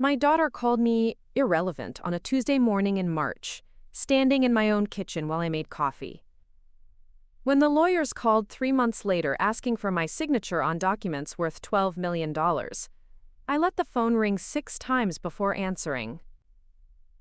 My daughter called me irrelevant on a Tuesday morning in March, standing in my own kitchen while I made coffee. When the lawyers called 3 months later asking for my signature on documents worth $12 million, I let the phone ring 6 times before answering.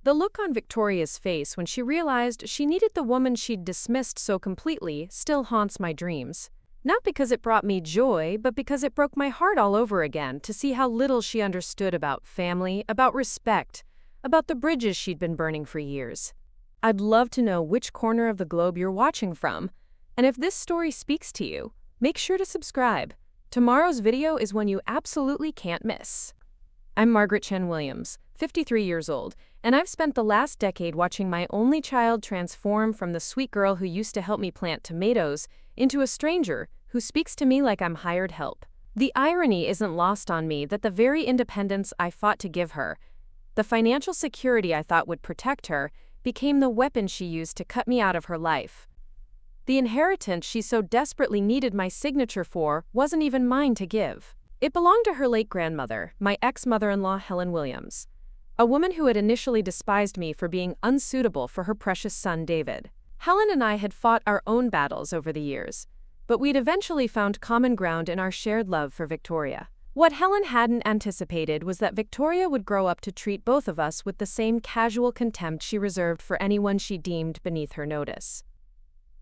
The look on Victoria's face when she realized she needed the woman she'd dismissed so completely still haunts my dreams. Not because it brought me joy, but because it broke my heart all over again to see how little she understood about family, about respect, about the bridges she'd been burning for years. I'd love to know which corner of the globe you're watching from, and if this story speaks to you, make sure to subscribe. Tomorrow's video is one you absolutely can't miss. I'm Margaret Chen Williams, 53 years old, and I've spent the last decade watching my only child transform from the sweet girl who used to help me plant tomatoes into a stranger who speaks to me like I'm hired help. The irony isn't lost on me that the very independence I fought to give her, the financial security I thought would protect her, became the weapon she used to cut me out of her life. The inheritance she so desperately needed my signature for wasn't even mine to give. It belonged to her late grandmother, my ex-mother-in-law Helen Williams, a woman who had initially despised me for being unsuitable for her precious son David. Helen and I had fought our own battles over the years, but we'd eventually found common ground in our shared love for Victoria. What Helen hadn't anticipated was that Victoria would grow up to treat both of us with the same casual contempt she reserved for anyone she deemed beneath her notice.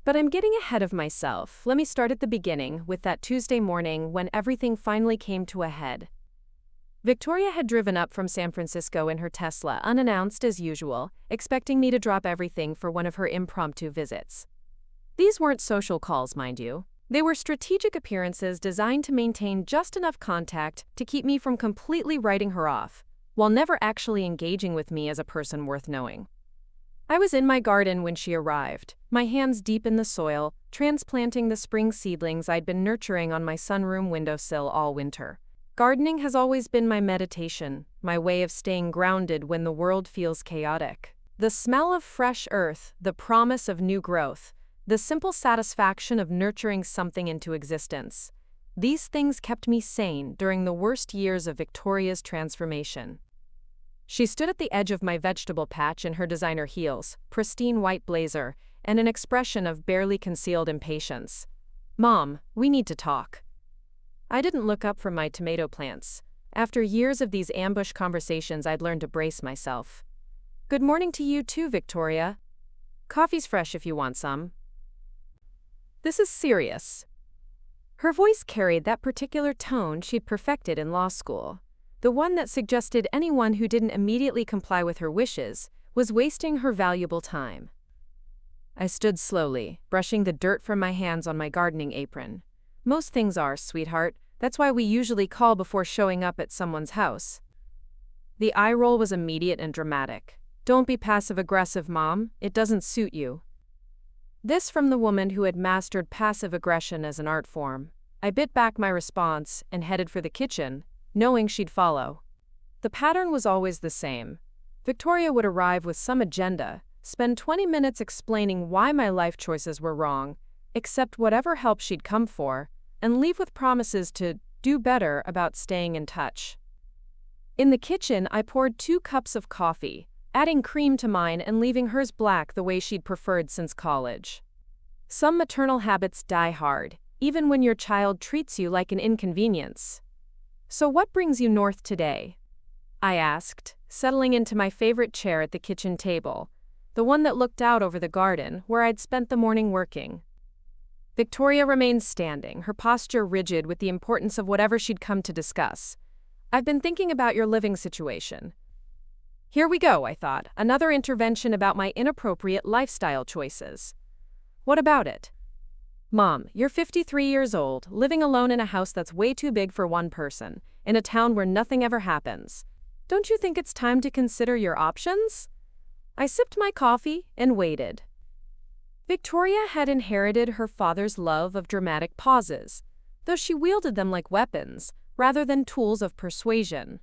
But I'm getting ahead of myself. Let me start at the beginning, with that Tuesday morning when everything finally came to a head. Victoria had driven up from San Francisco in her Tesla, unannounced as usual, expecting me to drop everything for one of her impromptu visits. These weren't social calls, mind you. They were strategic appearances designed to maintain just enough contact to keep me from completely writing her off, while never actually engaging with me as a person worth knowing. I was in my garden when she arrived, my hands deep in the soil, transplanting the spring seedlings I'd been nurturing on my sunroom windowsill all winter. Gardening has always been my meditation, my way of staying grounded when the world feels chaotic. The smell of fresh earth, the promise of new growth, the simple satisfaction of nurturing something into existence. These things kept me sane during the worst years of Victoria's transformation. She stood at the edge of my vegetable patch in her designer heels, pristine white blazer, and an expression of barely concealed impatience. "Mom, we need to talk." I didn't look up from my tomato plants. After years of these ambush conversations, I'd learned to brace myself. "Good morning to you too, Victoria. Coffee's fresh if you want some." "This is serious." Her voice carried that particular tone she'd perfected in law school. The one that suggested anyone who didn't immediately comply with her wishes was wasting her valuable time. I stood slowly, brushing the dirt from my hands on my gardening apron. "Most things are, sweetheart. That's why we usually call before showing up at someone's house." The eye roll was immediate and dramatic. "Don't be passive-aggressive, Mom. It doesn't suit you." This from the woman who had mastered passive aggression as an art form. I bit back my response and headed for the kitchen, knowing she'd follow. The pattern was always the same. Victoria would arrive with some agenda, spend 20 minutes explaining why my life choices were wrong, accept whatever help she'd come for, and leave with promises to do better about staying in touch. In the kitchen, I poured 2 cups of coffee, adding cream to mine and leaving hers black the way she'd preferred since college. Some maternal habits die hard, even when your child treats you like an inconvenience. "So what brings you north today?" I asked, settling into my favorite chair at the kitchen table, the one that looked out over the garden where I'd spent the morning working. Victoria remained standing, her posture rigid with the importance of whatever she'd come to discuss. "I've been thinking about your living situation." Here we go, I thought, another intervention about my inappropriate lifestyle choices. "What about it?" "Mom, you're 53 years old, living alone in a house that's way too big for one person, in a town where nothing ever happens. Don't you think it's time to consider your options?" I sipped my coffee and waited. Victoria had inherited her father's love of dramatic pauses, though she wielded them like weapons, rather than tools of persuasion.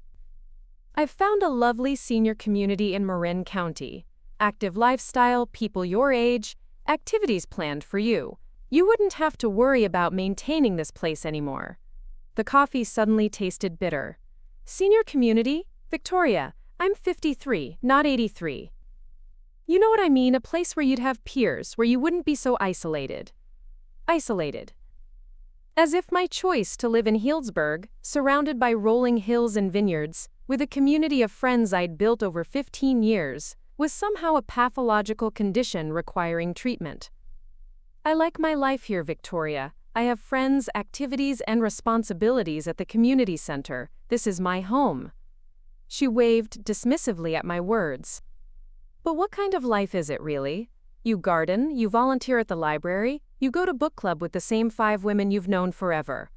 "I've found a lovely senior community in Marin County. Active lifestyle, people your age, activities planned for you. You wouldn't have to worry about maintaining this place anymore." The coffee suddenly tasted bitter. "Senior community? Victoria, I'm 53, not 83. You know what I mean, a place where you'd have peers, where you wouldn't be so isolated. Isolated. As if my choice to live in Healdsburg, surrounded by rolling hills and vineyards, with a community of friends I'd built over 15 years, was somehow a pathological condition requiring treatment. I like my life here, Victoria. I have friends, activities, and responsibilities at the community center. This is my home. She waved dismissively at my words. But what kind of life is it, really? You garden, you volunteer at the library, you go to book club with the same 5 women you've known forever.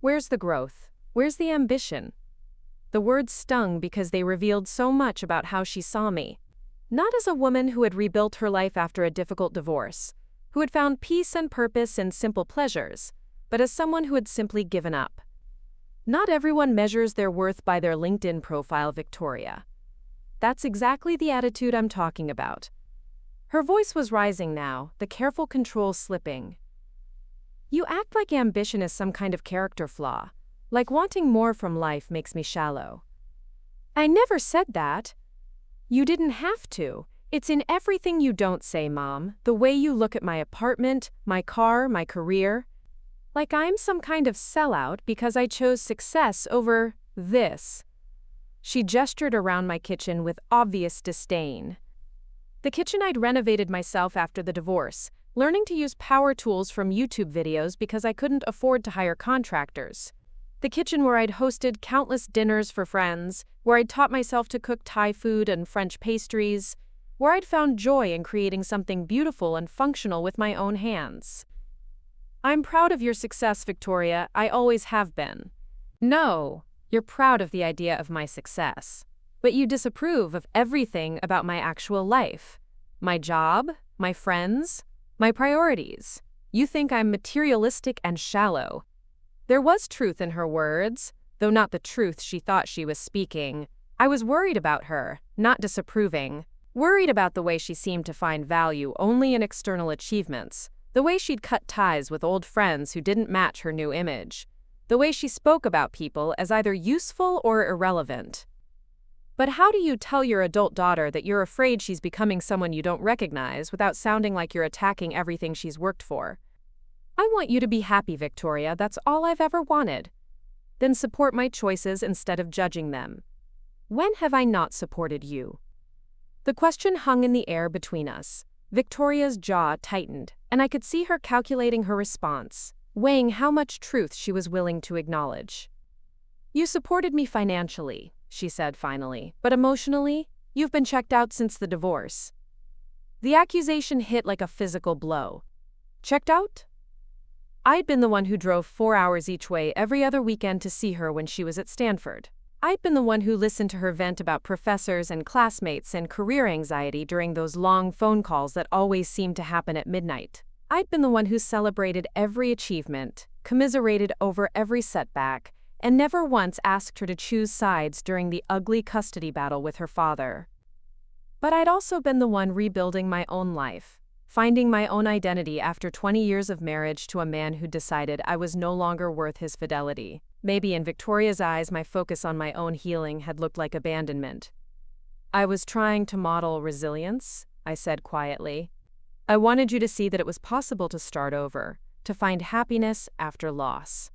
Where's the growth? Where's the ambition? The words stung because they revealed so much about how she saw me. Not as a woman who had rebuilt her life after a difficult divorce, who had found peace and purpose in simple pleasures, but as someone who had simply given up. Not everyone measures their worth by their LinkedIn profile, Victoria. That's exactly the attitude I'm talking about. Her voice was rising now, the careful control slipping. You act like ambition is some kind of character flaw, like wanting more from life makes me shallow. I never said that. You didn't have to. It's in everything you don't say, Mom, the way you look at my apartment, my car, my career. Like I'm some kind of sellout because I chose success over this. She gestured around my kitchen with obvious disdain. The kitchen I'd renovated myself after the divorce, learning to use power tools from YouTube videos because I couldn't afford to hire contractors. The kitchen where I'd hosted countless dinners for friends, where I'd taught myself to cook Thai food and French pastries, where I'd found joy in creating something beautiful and functional with my own hands. I'm proud of your success, Victoria. I always have been. No. You're proud of the idea of my success, but you disapprove of everything about my actual life. My job, my friends, my priorities. You think I'm materialistic and shallow. There was truth in her words, though not the truth she thought she was speaking. I was worried about her, not disapproving. Worried about the way she seemed to find value only in external achievements, the way she'd cut ties with old friends who didn't match her new image. The way she spoke about people as either useful or irrelevant. But how do you tell your adult daughter that you're afraid she's becoming someone you don't recognize without sounding like you're attacking everything she's worked for? I want you to be happy, Victoria. That's all I've ever wanted. Then support my choices instead of judging them. When have I not supported you? The question hung in the air between us. Victoria's jaw tightened, and I could see her calculating her response, weighing how much truth she was willing to acknowledge. You supported me financially, she said finally, but emotionally, you've been checked out since the divorce. The accusation hit like a physical blow. Checked out? I'd been the one who drove 4 hours each way every other weekend to see her when she was at Stanford. I'd been the one who listened to her vent about professors and classmates and career anxiety during those long phone calls that always seemed to happen at midnight. I'd been the one who celebrated every achievement, commiserated over every setback, and never once asked her to choose sides during the ugly custody battle with her father. But I'd also been the one rebuilding my own life, finding my own identity after 20 years of marriage to a man who decided I was no longer worth his fidelity. Maybe in Victoria's eyes, my focus on my own healing had looked like abandonment. I was trying to model resilience, I said quietly. I wanted you to see that it was possible to start over, to find happiness after loss.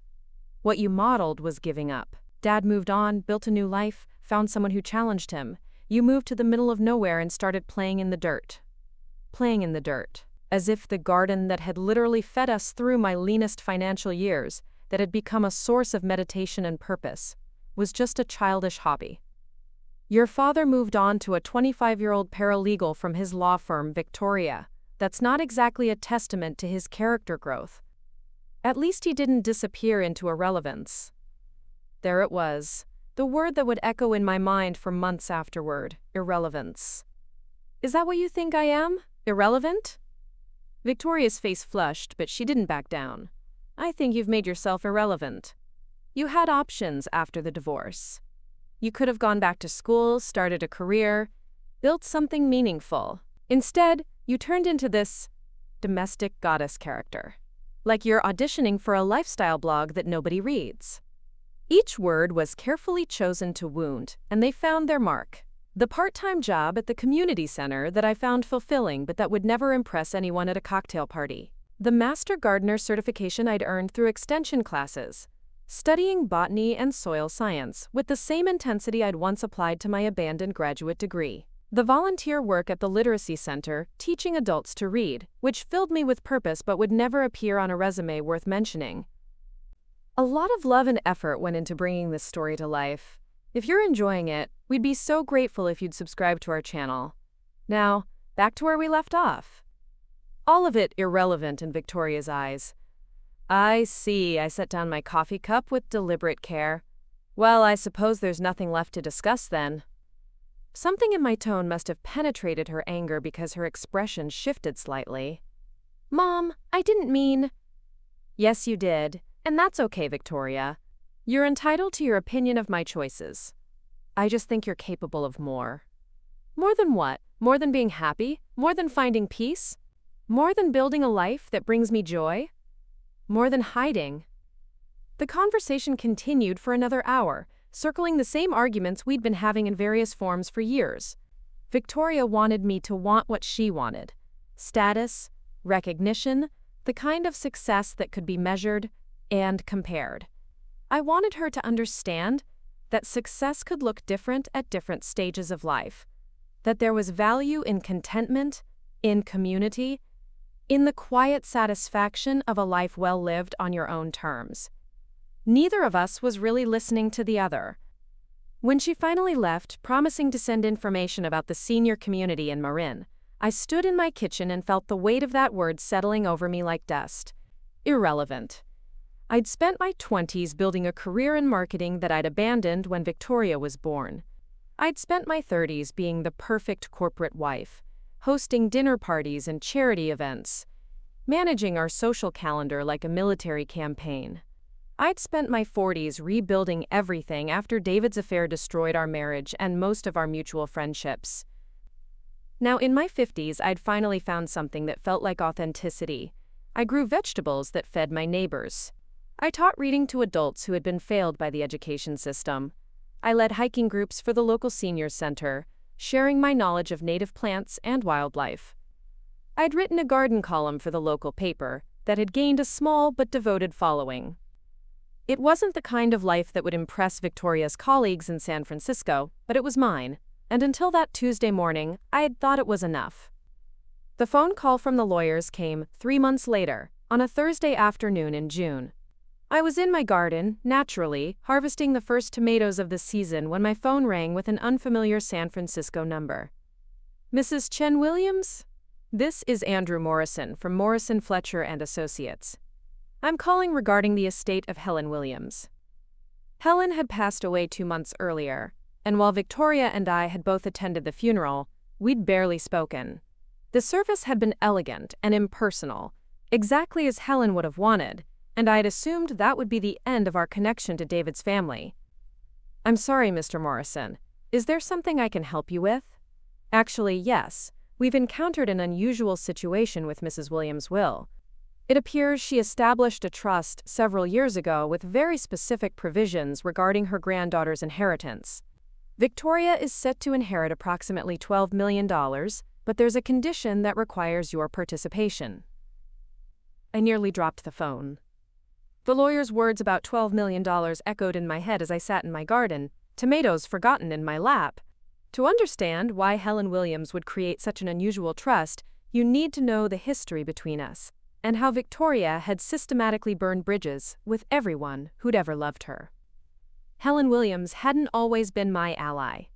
What you modeled was giving up. Dad moved on, built a new life, found someone who challenged him. You moved to the middle of nowhere and started playing in the dirt. Playing in the dirt, as if the garden that had literally fed us through my leanest financial years, that had become a source of meditation and purpose, was just a childish hobby. Your father moved on to a 25-year-old paralegal from his law firm, Victoria. That's not exactly a testament to his character growth. At least he didn't disappear into irrelevance. There it was, the word that would echo in my mind for months afterward, irrelevance. Is that what you think I am? Irrelevant? Victoria's face flushed, but she didn't back down. I think you've made yourself irrelevant. You had options after the divorce. You could have gone back to school, started a career, built something meaningful. Instead, you turned into this domestic goddess character. Like you're auditioning for a lifestyle blog that nobody reads. Each word was carefully chosen to wound, and they found their mark. The part-time job at the community center that I found fulfilling but that would never impress anyone at a cocktail party. The master gardener certification I'd earned through extension classes. Studying botany and soil science with the same intensity I'd once applied to my abandoned graduate degree. The volunteer work at the literacy center, teaching adults to read, which filled me with purpose but would never appear on a resume worth mentioning. A lot of love and effort went into bringing this story to life. If you're enjoying it, we'd be so grateful if you'd subscribe to our channel. Now, back to where we left off. All of it irrelevant in Victoria's eyes. I see, I set down my coffee cup with deliberate care. Well, I suppose there's nothing left to discuss then. Something in my tone must have penetrated her anger because her expression shifted slightly. Mom, I didn't mean… Yes, you did. And that's okay, Victoria. You're entitled to your opinion of my choices. I just think you're capable of more. More than what? More than being happy? More than finding peace? More than building a life that brings me joy? More than hiding? The conversation continued for another hour, circling the same arguments we'd been having in various forms for years. Victoria wanted me to want what she wanted. Status, recognition, the kind of success that could be measured and compared. I wanted her to understand that success could look different at different stages of life, that there was value in contentment, in community, in the quiet satisfaction of a life well lived on your own terms. Neither of us was really listening to the other. When she finally left, promising to send information about the senior community in Marin, I stood in my kitchen and felt the weight of that word settling over me like dust. Irrelevant. I'd spent my 20s building a career in marketing that I'd abandoned when Victoria was born. I'd spent my 30s being the perfect corporate wife, hosting dinner parties and charity events, managing our social calendar like a military campaign. I'd spent my 40s rebuilding everything after David's affair destroyed our marriage and most of our mutual friendships. Now, in my 50s, I'd finally found something that felt like authenticity. I grew vegetables that fed my neighbors. I taught reading to adults who had been failed by the education system. I led hiking groups for the local seniors center, sharing my knowledge of native plants and wildlife. I'd written a garden column for the local paper that had gained a small but devoted following. It wasn't the kind of life that would impress Victoria's colleagues in San Francisco, but it was mine, and until that Tuesday morning, I had thought it was enough. The phone call from the lawyers came 3 months later, on a Thursday afternoon in June. I was in my garden, naturally, harvesting the first tomatoes of the season when my phone rang with an unfamiliar San Francisco number. Mrs. Chen Williams? This is Andrew Morrison from Morrison Fletcher and Associates. I'm calling regarding the estate of Helen Williams. Helen had passed away 2 months earlier, and while Victoria and I had both attended the funeral, we'd barely spoken. The service had been elegant and impersonal, exactly as Helen would have wanted, and I had assumed that would be the end of our connection to David's family. I'm sorry, Mr. Morrison. Is there something I can help you with? Actually, yes. We've encountered an unusual situation with Mrs. Williams' will. It appears she established a trust several years ago with very specific provisions regarding her granddaughter's inheritance. Victoria is set to inherit approximately $12 million, but there's a condition that requires your participation. I nearly dropped the phone. The lawyer's words about $12 million echoed in my head as I sat in my garden, tomatoes forgotten in my lap. To understand why Helen Williams would create such an unusual trust, you need to know the history between us, and how Victoria had systematically burned bridges with everyone who'd ever loved her. Helen Williams hadn't always been my ally.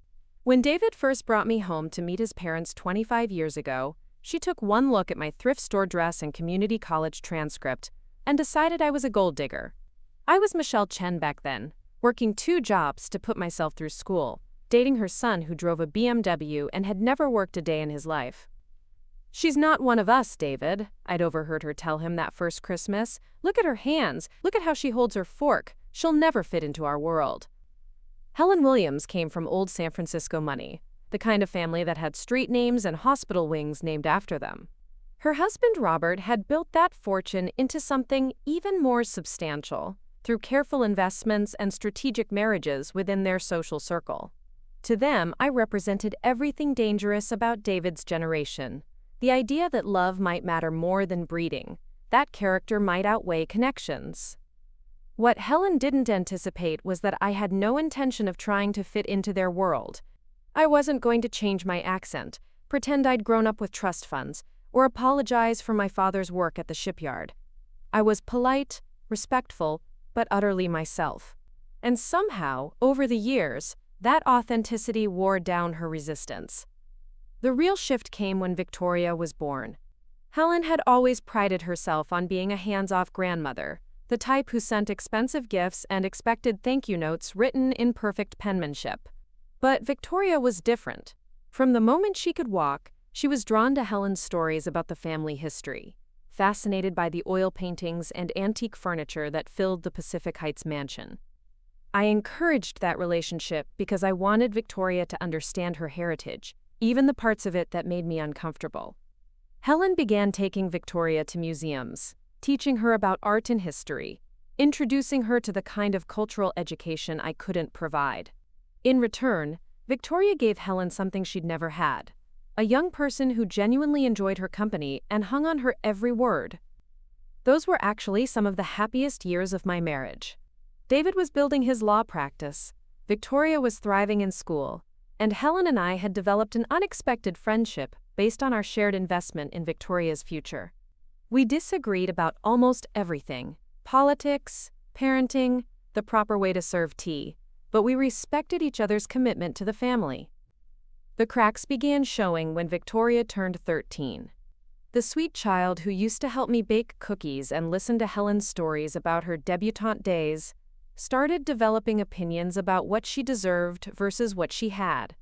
When David first brought me home to meet his parents 25 years ago, she took one look at my thrift store dress and community college transcript and decided I was a gold digger. I was Michelle Chen back then, working 2 jobs to put myself through school, dating her son who drove a BMW and had never worked a day in his life. She's not one of us, David, I'd overheard her tell him that first Christmas. Look at her hands, look at how she holds her fork. She'll never fit into our world. Helen Williams came from old San Francisco money, the kind of family that had street names and hospital wings named after them. Her husband Robert had built that fortune into something even more substantial through careful investments and strategic marriages within their social circle. To them, I represented everything dangerous about David's generation. The idea that love might matter more than breeding, that character might outweigh connections. What Helen didn't anticipate was that I had no intention of trying to fit into their world. I wasn't going to change my accent, pretend I'd grown up with trust funds, or apologize for my father's work at the shipyard. I was polite, respectful, but utterly myself. And somehow, over the years, that authenticity wore down her resistance. The real shift came when Victoria was born. Helen had always prided herself on being a hands-off grandmother, the type who sent expensive gifts and expected thank-you notes written in perfect penmanship. But Victoria was different. From the moment she could walk, she was drawn to Helen's stories about the family history, fascinated by the oil paintings and antique furniture that filled the Pacific Heights mansion. I encouraged that relationship because I wanted Victoria to understand her heritage, even the parts of it that made me uncomfortable. Helen began taking Victoria to museums, teaching her about art and history, introducing her to the kind of cultural education I couldn't provide. In return, Victoria gave Helen something she'd never had: a young person who genuinely enjoyed her company and hung on her every word. Those were actually some of the happiest years of my marriage. David was building his law practice, Victoria was thriving in school, and Helen and I had developed an unexpected friendship based on our shared investment in Victoria's future. We disagreed about almost everything: politics, parenting, the proper way to serve tea, but we respected each other's commitment to the family. The cracks began showing when Victoria turned 13. The sweet child who used to help me bake cookies and listen to Helen's stories about her debutante days started developing opinions about what she deserved versus what she had.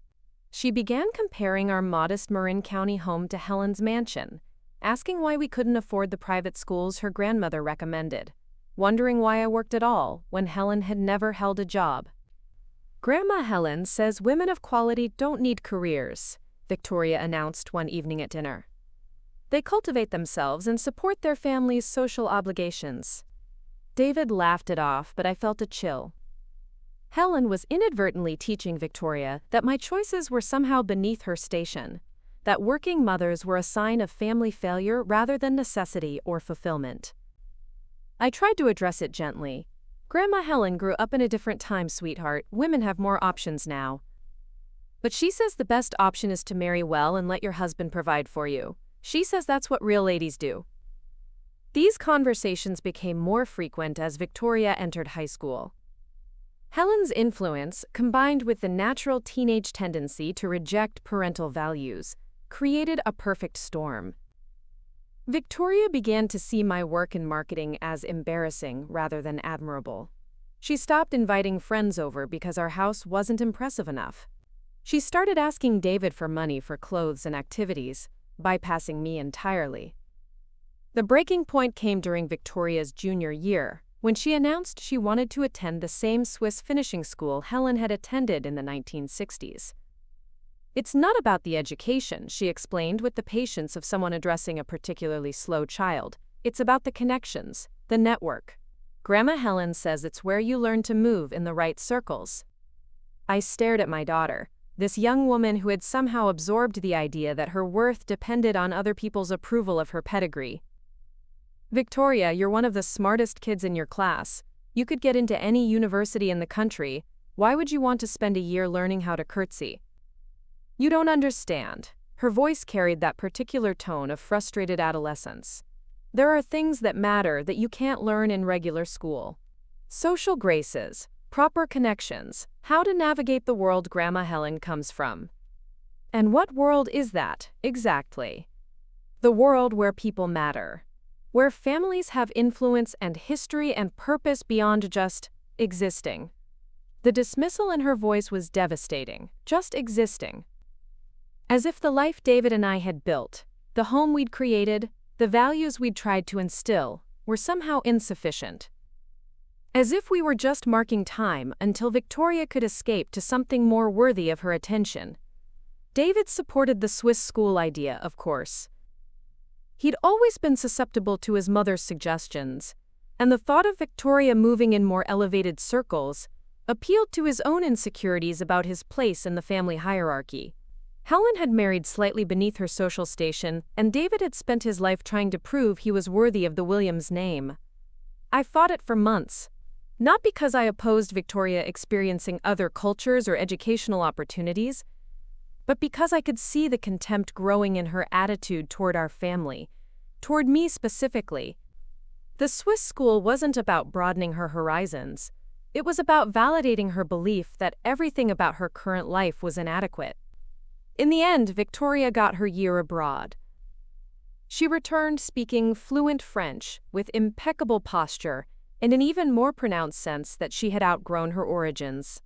She began comparing our modest Marin County home to Helen's mansion, asking why we couldn't afford the private schools her grandmother recommended, wondering why I worked at all when Helen had never held a job. "Grandma Helen says women of quality don't need careers," Victoria announced one evening at dinner. "They cultivate themselves and support their family's social obligations." David laughed it off, but I felt a chill. Helen was inadvertently teaching Victoria that my choices were somehow beneath her station, that working mothers were a sign of family failure rather than necessity or fulfillment. I tried to address it gently. "Grandma Helen grew up in a different time, sweetheart. Women have more options now. But she says the best option is to marry well and let your husband provide for you. She says that's what real ladies do." These conversations became more frequent as Victoria entered high school. Helen's influence, combined with the natural teenage tendency to reject parental values, created a perfect storm. Victoria began to see my work in marketing as embarrassing rather than admirable. She stopped inviting friends over because our house wasn't impressive enough. She started asking David for money for clothes and activities, bypassing me entirely. The breaking point came during Victoria's junior year, when she announced she wanted to attend the same Swiss finishing school Helen had attended in the 1960s. "It's not about the education," she explained with the patience of someone addressing a particularly slow child. "It's about the connections, the network. Grandma Helen says it's where you learn to move in the right circles." I stared at my daughter, this young woman who had somehow absorbed the idea that her worth depended on other people's approval of her pedigree. "Victoria, you're one of the smartest kids in your class. You could get into any university in the country. Why would you want to spend a year learning how to curtsy?" "You don't understand." Her voice carried that particular tone of frustrated adolescence. "There are things that matter that you can't learn in regular school. Social graces, proper connections, how to navigate the world Grandma Helen comes from." And what world is that, exactly? The world where people matter, where families have influence and history and purpose beyond just existing. The dismissal in her voice was devastating, just existing. As if the life David and I had built, the home we'd created, the values we'd tried to instill, were somehow insufficient. As if we were just marking time until Victoria could escape to something more worthy of her attention. David supported the Swiss school idea, of course. He'd always been susceptible to his mother's suggestions, and the thought of Victoria moving in more elevated circles appealed to his own insecurities about his place in the family hierarchy. Helen had married slightly beneath her social station, and David had spent his life trying to prove he was worthy of the Williams name. I fought it for months. Not because I opposed Victoria experiencing other cultures or educational opportunities, but because I could see the contempt growing in her attitude toward our family, toward me specifically. The Swiss school wasn't about broadening her horizons. It was about validating her belief that everything about her current life was inadequate. In the end, Victoria got her year abroad. She returned speaking fluent French with impeccable posture and an even more pronounced sense that she had outgrown her origins.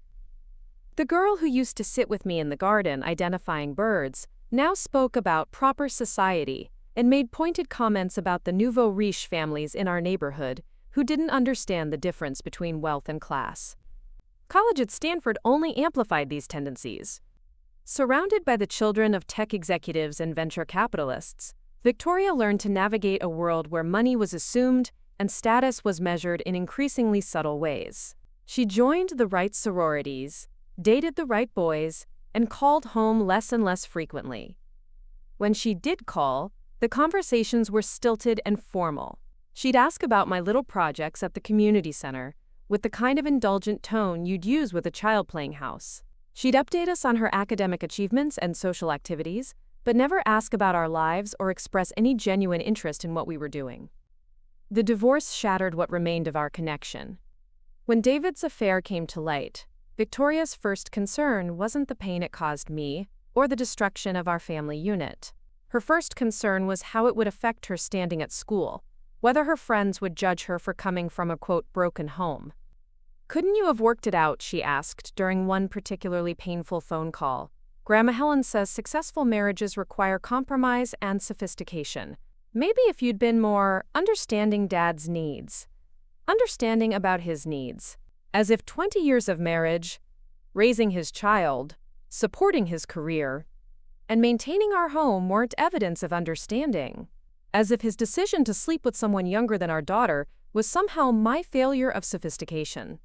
The girl who used to sit with me in the garden identifying birds now spoke about proper society and made pointed comments about the nouveau riche families in our neighborhood who didn't understand the difference between wealth and class. College at Stanford only amplified these tendencies. Surrounded by the children of tech executives and venture capitalists, Victoria learned to navigate a world where money was assumed and status was measured in increasingly subtle ways. She joined the right sororities, dated the right boys, and called home less and less frequently. When she did call, the conversations were stilted and formal. She'd ask about my little projects at the community center, with the kind of indulgent tone you'd use with a child playing house. She'd update us on her academic achievements and social activities, but never ask about our lives or express any genuine interest in what we were doing. The divorce shattered what remained of our connection. When David's affair came to light, Victoria's first concern wasn't the pain it caused me or the destruction of our family unit. Her first concern was how it would affect her standing at school, whether her friends would judge her for coming from a, quote, broken home. "Couldn't you have worked it out?" she asked during one particularly painful phone call. "Grandma Helen says successful marriages require compromise and sophistication. Maybe if you'd been more understanding Dad's needs. Understanding about his needs. As if 20 years of marriage, raising his child, supporting his career, and maintaining our home weren't evidence of understanding. As if his decision to sleep with someone younger than our daughter was somehow my failure of sophistication."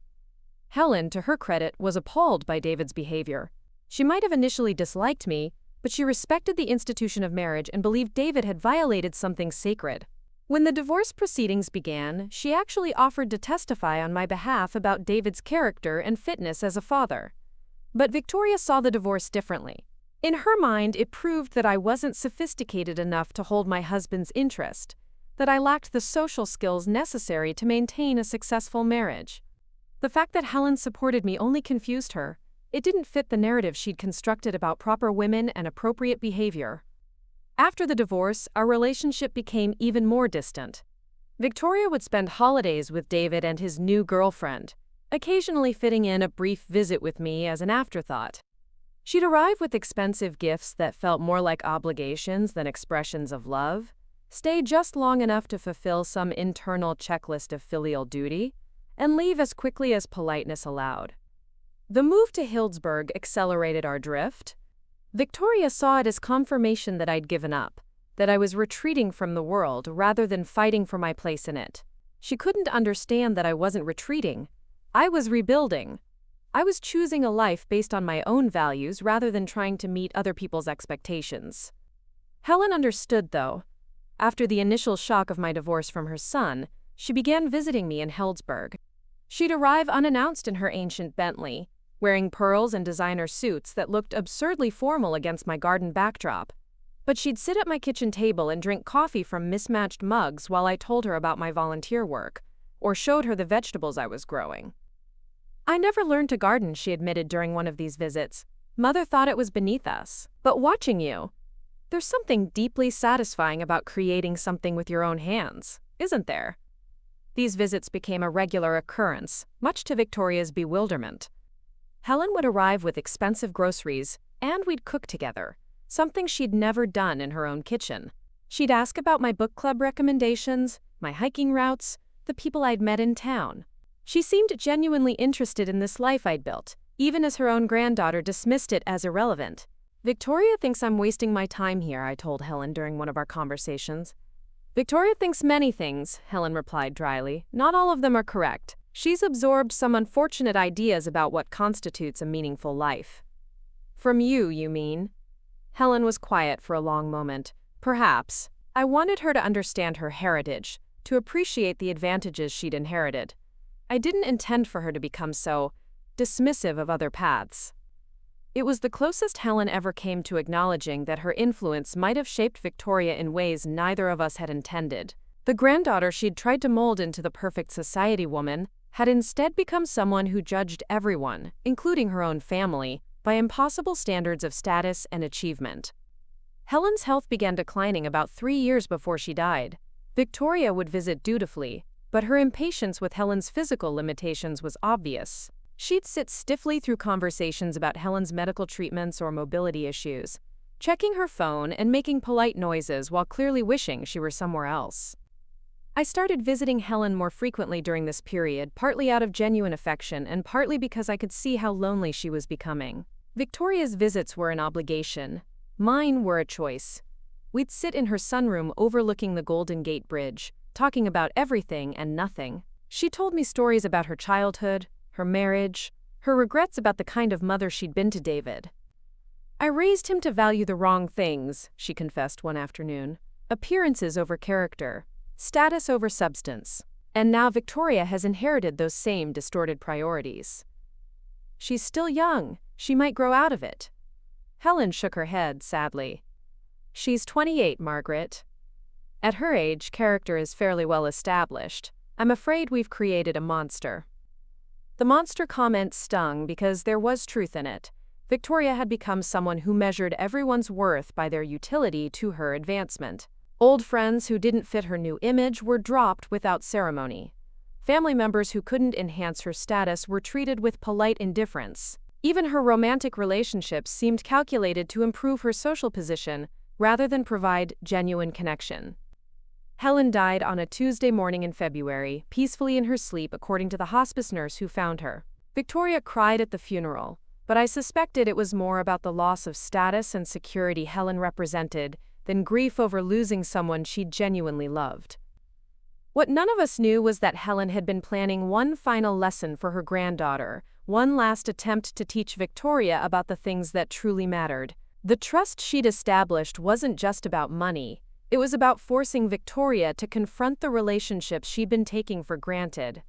Helen, to her credit, was appalled by David's behavior. She might have initially disliked me, but she respected the institution of marriage and believed David had violated something sacred. When the divorce proceedings began, she actually offered to testify on my behalf about David's character and fitness as a father. But Victoria saw the divorce differently. In her mind, it proved that I wasn't sophisticated enough to hold my husband's interest, that I lacked the social skills necessary to maintain a successful marriage. The fact that Helen supported me only confused her. It didn't fit the narrative she'd constructed about proper women and appropriate behavior. After the divorce, our relationship became even more distant. Victoria would spend holidays with David and his new girlfriend, occasionally fitting in a brief visit with me as an afterthought. She'd arrive with expensive gifts that felt more like obligations than expressions of love, stay just long enough to fulfill some internal checklist of filial duty, and leave as quickly as politeness allowed. The move to Hildesburg accelerated our drift. Victoria saw it as confirmation that I'd given up, that I was retreating from the world rather than fighting for my place in it. She couldn't understand that I wasn't retreating. I was rebuilding. I was choosing a life based on my own values rather than trying to meet other people's expectations. Helen understood, though. After the initial shock of my divorce from her son, she began visiting me in Hildesburg. She'd arrive unannounced in her ancient Bentley, wearing pearls and designer suits that looked absurdly formal against my garden backdrop. But she'd sit at my kitchen table and drink coffee from mismatched mugs while I told her about my volunteer work, or showed her the vegetables I was growing. "I never learned to garden," she admitted during one of these visits. "Mother thought it was beneath us. But watching you, there's something deeply satisfying about creating something with your own hands, isn't there?" These visits became a regular occurrence, much to Victoria's bewilderment. Helen would arrive with expensive groceries, and we'd cook together, something she'd never done in her own kitchen. She'd ask about my book club recommendations, my hiking routes, the people I'd met in town. She seemed genuinely interested in this life I'd built, even as her own granddaughter dismissed it as irrelevant. "Victoria thinks I'm wasting my time here," I told Helen during one of our conversations. Victoria thinks many things, Helen replied dryly. Not all of them are correct. She's absorbed some unfortunate ideas about what constitutes a meaningful life. From you mean? Helen was quiet for a long moment. Perhaps. I wanted her to understand her heritage, to appreciate the advantages she'd inherited. I didn't intend for her to become so dismissive of other paths. It was the closest Helen ever came to acknowledging that her influence might have shaped Victoria in ways neither of us had intended. The granddaughter she'd tried to mold into the perfect society woman had instead become someone who judged everyone, including her own family, by impossible standards of status and achievement. Helen's health began declining about 3 years before she died. Victoria would visit dutifully, but her impatience with Helen's physical limitations was obvious. She'd sit stiffly through conversations about Helen's medical treatments or mobility issues, checking her phone and making polite noises while clearly wishing she were somewhere else. I started visiting Helen more frequently during this period, partly out of genuine affection and partly because I could see how lonely she was becoming. Victoria's visits were an obligation. Mine were a choice. We'd sit in her sunroom overlooking the Golden Gate Bridge, talking about everything and nothing. She told me stories about her childhood, her marriage, her regrets about the kind of mother she'd been to David. I raised him to value the wrong things, she confessed one afternoon. Appearances over character, status over substance. And now Victoria has inherited those same distorted priorities. She's still young. She might grow out of it. Helen shook her head sadly. She's 28, Margaret. At her age, character is fairly well established. I'm afraid we've created a monster. The monster comment stung because there was truth in it. Victoria had become someone who measured everyone's worth by their utility to her advancement. Old friends who didn't fit her new image were dropped without ceremony. Family members who couldn't enhance her status were treated with polite indifference. Even her romantic relationships seemed calculated to improve her social position rather than provide genuine connection. Helen died on a Tuesday morning in February, peacefully in her sleep according to the hospice nurse who found her. Victoria cried at the funeral, but I suspected it was more about the loss of status and security Helen represented than grief over losing someone she'd genuinely loved. What none of us knew was that Helen had been planning one final lesson for her granddaughter, one last attempt to teach Victoria about the things that truly mattered. The trust she'd established wasn't just about money. It was about forcing Victoria to confront the relationships she'd been taking for granted.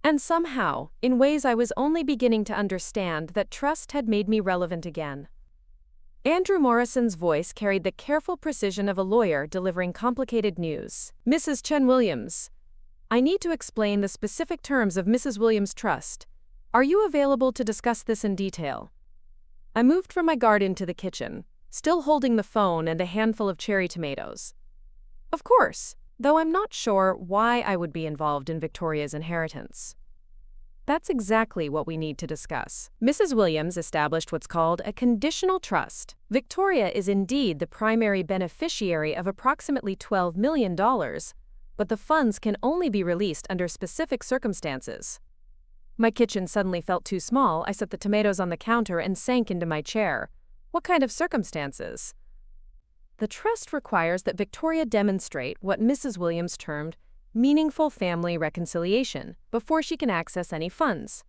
And somehow, in ways I was only beginning to understand, that trust had made me relevant again. Andrew Morrison's voice carried the careful precision of a lawyer delivering complicated news. Mrs. Chen Williams, I need to explain the specific terms of Mrs. Williams' trust. Are you available to discuss this in detail? I moved from my garden to the kitchen, still holding the phone and a handful of cherry tomatoes. Of course, though I'm not sure why I would be involved in Victoria's inheritance. That's exactly what we need to discuss. Mrs. Williams established what's called a conditional trust. Victoria is indeed the primary beneficiary of approximately $12 million, but the funds can only be released under specific circumstances. My kitchen suddenly felt too small. I set the tomatoes on the counter and sank into my chair. What kind of circumstances? The trust requires that Victoria demonstrate what Mrs. Williams termed meaningful family reconciliation before she can access any funds.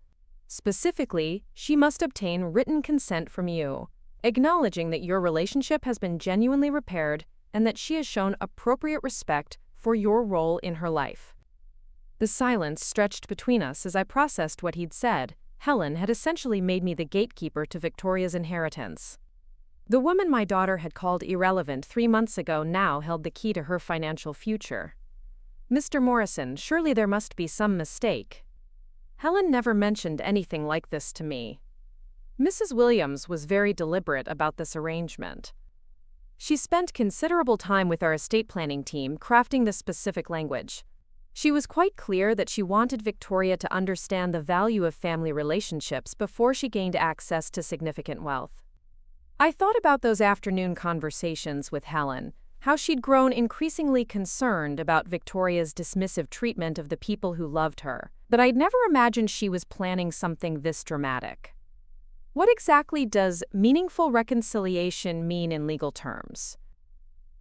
Specifically, she must obtain written consent from you, acknowledging that your relationship has been genuinely repaired and that she has shown appropriate respect for your role in her life. The silence stretched between us as I processed what he'd said. Helen had essentially made me the gatekeeper to Victoria's inheritance. The woman my daughter had called irrelevant 3 months ago now held the key to her financial future. Mr. Morrison, surely there must be some mistake. Helen never mentioned anything like this to me. Mrs. Williams was very deliberate about this arrangement. She spent considerable time with our estate planning team crafting the specific language. She was quite clear that she wanted Victoria to understand the value of family relationships before she gained access to significant wealth. I thought about those afternoon conversations with Helen, how she'd grown increasingly concerned about Victoria's dismissive treatment of the people who loved her, but I'd never imagined she was planning something this dramatic. What exactly does meaningful reconciliation mean in legal terms?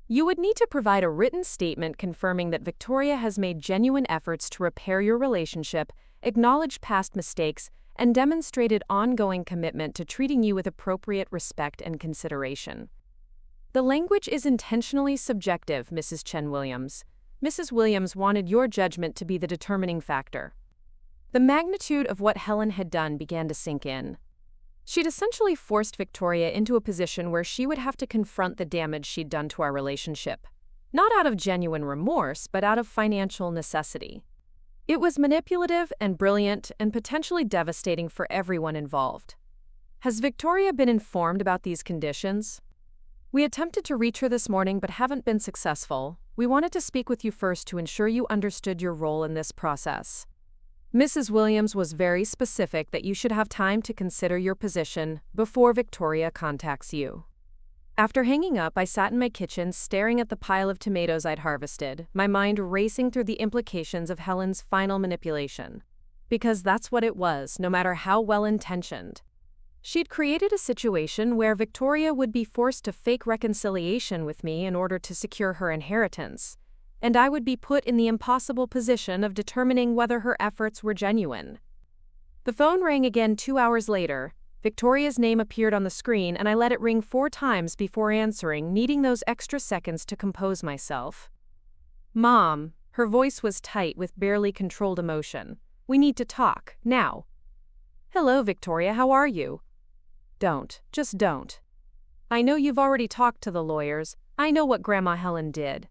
You would need to provide a written statement confirming that Victoria has made genuine efforts to repair your relationship, acknowledged past mistakes, and demonstrated ongoing commitment to treating you with appropriate respect and consideration. The language is intentionally subjective, Mrs. Chen Williams. Mrs. Williams wanted your judgment to be the determining factor. The magnitude of what Helen had done began to sink in. She'd essentially forced Victoria into a position where she would have to confront the damage she'd done to our relationship. Not out of genuine remorse, but out of financial necessity. It was manipulative and brilliant and potentially devastating for everyone involved. Has Victoria been informed about these conditions? We attempted to reach her this morning but haven't been successful. We wanted to speak with you first to ensure you understood your role in this process. Mrs. Williams was very specific that you should have time to consider your position before Victoria contacts you. After hanging up, I sat in my kitchen staring at the pile of tomatoes I'd harvested, my mind racing through the implications of Helen's final manipulation. Because that's what it was, no matter how well-intentioned. She'd created a situation where Victoria would be forced to fake reconciliation with me in order to secure her inheritance, and I would be put in the impossible position of determining whether her efforts were genuine. The phone rang again 2 hours later. Victoria's name appeared on the screen, and I let it ring 4 times before answering, needing those extra seconds to compose myself. Mom, her voice was tight with barely controlled emotion. We need to talk, now. Hello, Victoria, how are you? Just don't. I know you've already talked to the lawyers. I know what Grandma Helen did.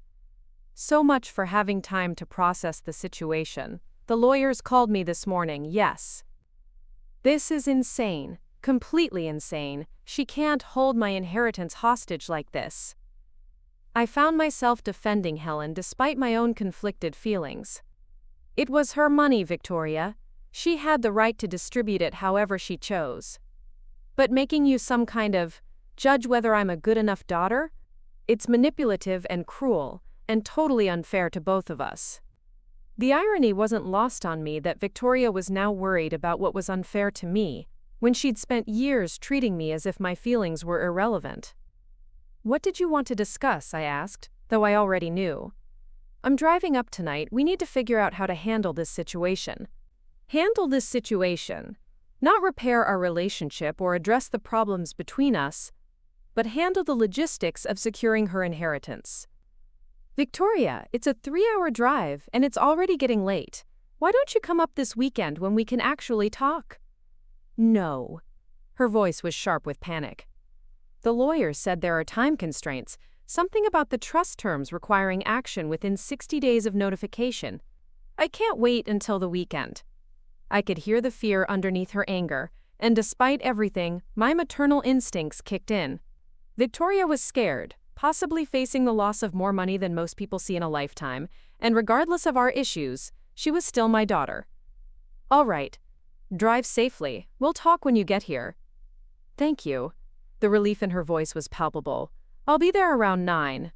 So much for having time to process the situation. The lawyers called me this morning, yes. This is insane. Completely insane. She can't hold my inheritance hostage like this. I found myself defending Helen despite my own conflicted feelings. It was her money, Victoria. She had the right to distribute it however she chose. But making you some kind of judge whether I'm a good enough daughter? It's manipulative and cruel, and totally unfair to both of us. The irony wasn't lost on me that Victoria was now worried about what was unfair to me, when she'd spent years treating me as if my feelings were irrelevant. What did you want to discuss? I asked, though I already knew. I'm driving up tonight. We need to figure out how to handle this situation. Handle this situation. Not repair our relationship or address the problems between us, but handle the logistics of securing her inheritance. Victoria, it's a 3-hour drive and it's already getting late. Why don't you come up this weekend when we can actually talk? No. Her voice was sharp with panic. The lawyers said there are time constraints, something about the trust terms requiring action within 60 days of notification. I can't wait until the weekend. I could hear the fear underneath her anger, and despite everything, my maternal instincts kicked in. Victoria was scared, possibly facing the loss of more money than most people see in a lifetime, and regardless of our issues, she was still my daughter. All right. Drive safely. We'll talk when you get here. Thank you. The relief in her voice was palpable. I'll be there around 9.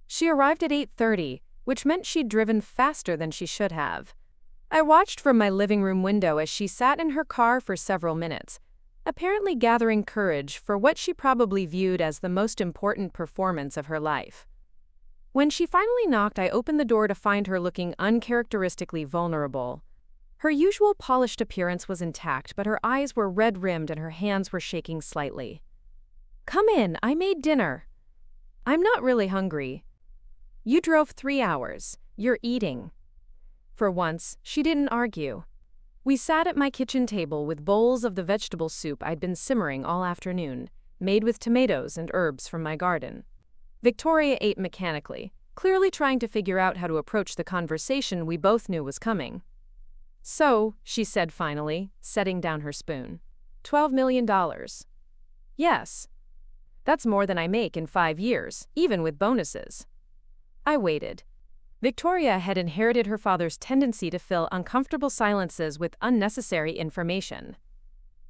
She arrived at 8:30, which meant she'd driven faster than she should have. I watched from my living room window as she sat in her car for several minutes, apparently gathering courage for what she probably viewed as the most important performance of her life. When she finally knocked, I opened the door to find her looking uncharacteristically vulnerable. Her usual polished appearance was intact, but her eyes were red-rimmed and her hands were shaking slightly. Come in, I made dinner. I'm not really hungry. You drove 3 hours. You're eating. For once, she didn't argue. We sat at my kitchen table with bowls of the vegetable soup I'd been simmering all afternoon, made with tomatoes and herbs from my garden. Victoria ate mechanically, clearly trying to figure out how to approach the conversation we both knew was coming. So, she said finally, setting down her spoon. $12 million. Yes. That's more than I make in 5 years, even with bonuses. I waited. Victoria had inherited her father's tendency to fill uncomfortable silences with unnecessary information.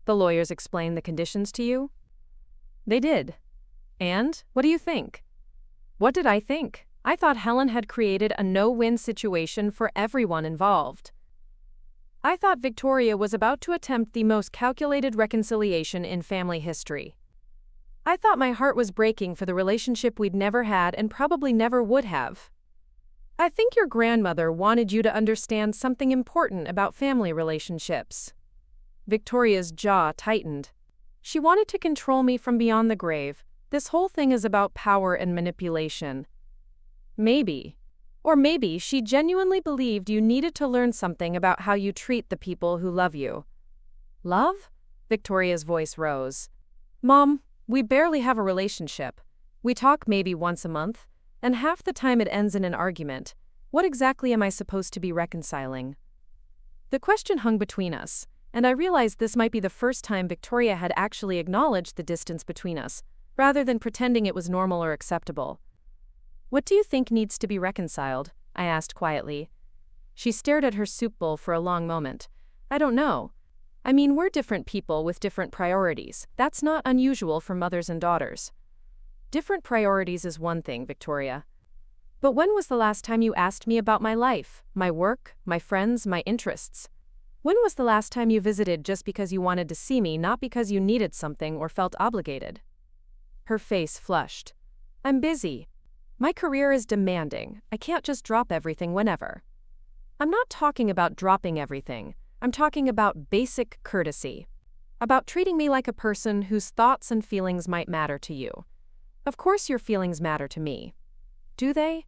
The lawyers explained the conditions to you? They did. And, what do you think? What did I think? I thought Helen had created a no-win situation for everyone involved. I thought Victoria was about to attempt the most calculated reconciliation in family history. I thought my heart was breaking for the relationship we'd never had and probably never would have. I think your grandmother wanted you to understand something important about family relationships. Victoria's jaw tightened. She wanted to control me from beyond the grave. This whole thing is about power and manipulation. Maybe. Or maybe she genuinely believed you needed to learn something about how you treat the people who love you. Love? Victoria's voice rose. Mom, we barely have a relationship. We talk maybe once a month, and half the time it ends in an argument. What exactly am I supposed to be reconciling? The question hung between us, and I realized this might be the first time Victoria had actually acknowledged the distance between us, rather than pretending it was normal or acceptable. What do you think needs to be reconciled? I asked quietly. She stared at her soup bowl for a long moment. I don't know. I mean, we're different people with different priorities. That's not unusual for mothers and daughters. Different priorities is one thing, Victoria. But when was the last time you asked me about my life, my work, my friends, my interests? When was the last time you visited just because you wanted to see me, not because you needed something or felt obligated? Her face flushed. I'm busy. My career is demanding. I can't just drop everything whenever. I'm not talking about dropping everything. I'm talking about basic courtesy. About treating me like a person whose thoughts and feelings might matter to you. Of course your feelings matter to me. Do they?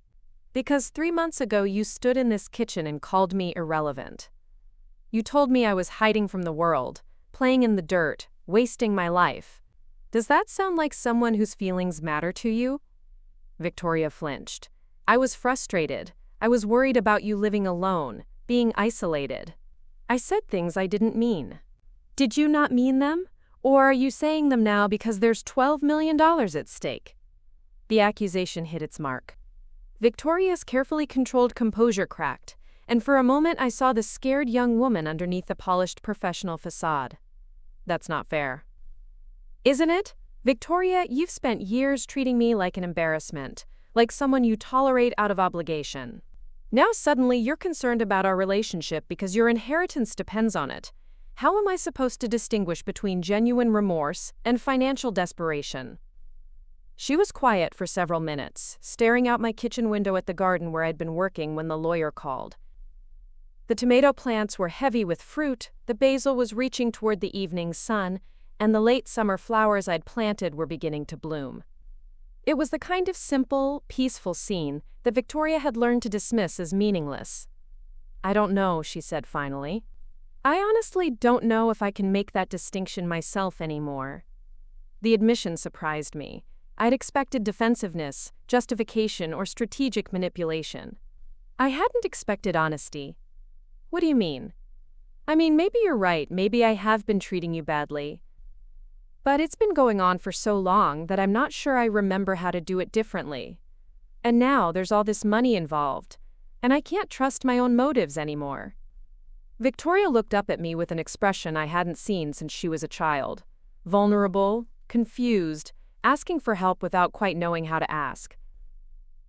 Because 3 months ago you stood in this kitchen and called me irrelevant. You told me I was hiding from the world, playing in the dirt, wasting my life. Does that sound like someone whose feelings matter to you? Victoria flinched. I was frustrated. I was worried about you living alone, being isolated. I said things I didn't mean. Did you not mean them? Or are you saying them now because there's $12 million at stake? The accusation hit its mark. Victoria's carefully controlled composure cracked, and for a moment I saw the scared young woman underneath the polished professional facade. That's not fair. Isn't it? Victoria, you've spent years treating me like an embarrassment, like someone you tolerate out of obligation. Now suddenly you're concerned about our relationship because your inheritance depends on it. How am I supposed to distinguish between genuine remorse and financial desperation? She was quiet for several minutes, staring out my kitchen window at the garden where I'd been working when the lawyer called. The tomato plants were heavy with fruit, the basil was reaching toward the evening sun, and the late summer flowers I'd planted were beginning to bloom. It was the kind of simple, peaceful scene that Victoria had learned to dismiss as meaningless. I don't know, she said finally. I honestly don't know if I can make that distinction myself anymore. The admission surprised me. I'd expected defensiveness, justification, or strategic manipulation. I hadn't expected honesty. What do you mean? I mean, maybe you're right, maybe I have been treating you badly. But it's been going on for so long that I'm not sure I remember how to do it differently. And now there's all this money involved, and I can't trust my own motives anymore. Victoria looked up at me with an expression I hadn't seen since she was a child. Vulnerable, confused, asking for help without quite knowing how to ask.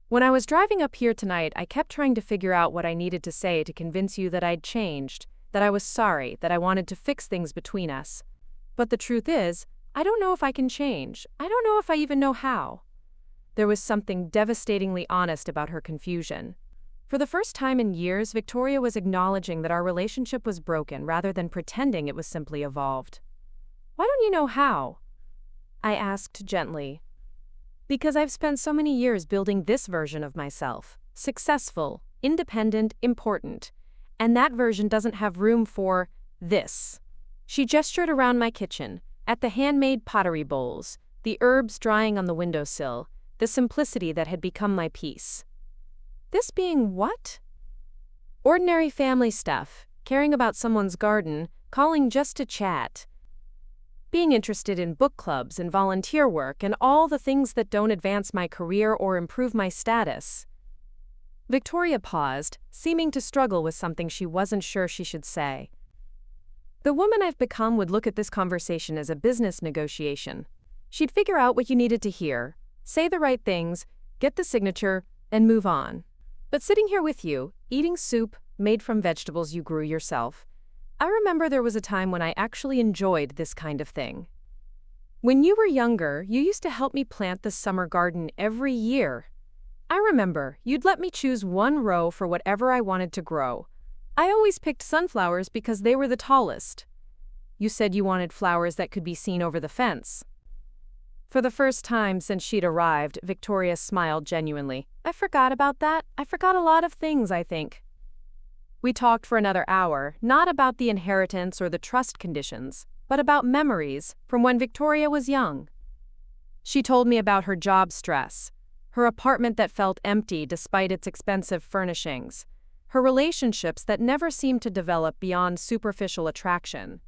When I was driving up here tonight, I kept trying to figure out what I needed to say to convince you that I'd changed, that I was sorry, that I wanted to fix things between us. But the truth is, I don't know if I can change. I don't know if I even know how. There was something devastatingly honest about her confusion. For the first time in years, Victoria was acknowledging that our relationship was broken rather than pretending it was simply evolved. Why don't you know how? I asked gently. Because I've spent so many years building this version of myself. Successful, independent, important. And that version doesn't have room for this. She gestured around my kitchen, at the handmade pottery bowls, the herbs drying on the windowsill, the simplicity that had become my peace. This being what? Ordinary family stuff, caring about someone's garden, calling just to chat. Being interested in book clubs and volunteer work and all the things that don't advance my career or improve my status. Victoria paused, seeming to struggle with something she wasn't sure she should say. The woman I've become would look at this conversation as a business negotiation. She'd figure out what you needed to hear, say the right things, get the signature, and move on. But sitting here with you, eating soup made from vegetables you grew yourself, I remember there was a time when I actually enjoyed this kind of thing. When you were younger, you used to help me plant the summer garden every year. I remember, you'd let me choose one row for whatever I wanted to grow. I always picked sunflowers because they were the tallest. You said you wanted flowers that could be seen over the fence. For the first time since she'd arrived, Victoria smiled genuinely. I forgot about that. I forgot a lot of things, I think. We talked for another hour, not about the inheritance or the trust conditions, but about memories from when Victoria was young. She told me about her job stress, her apartment that felt empty despite its expensive furnishings, her relationships that never seemed to develop beyond superficial attraction.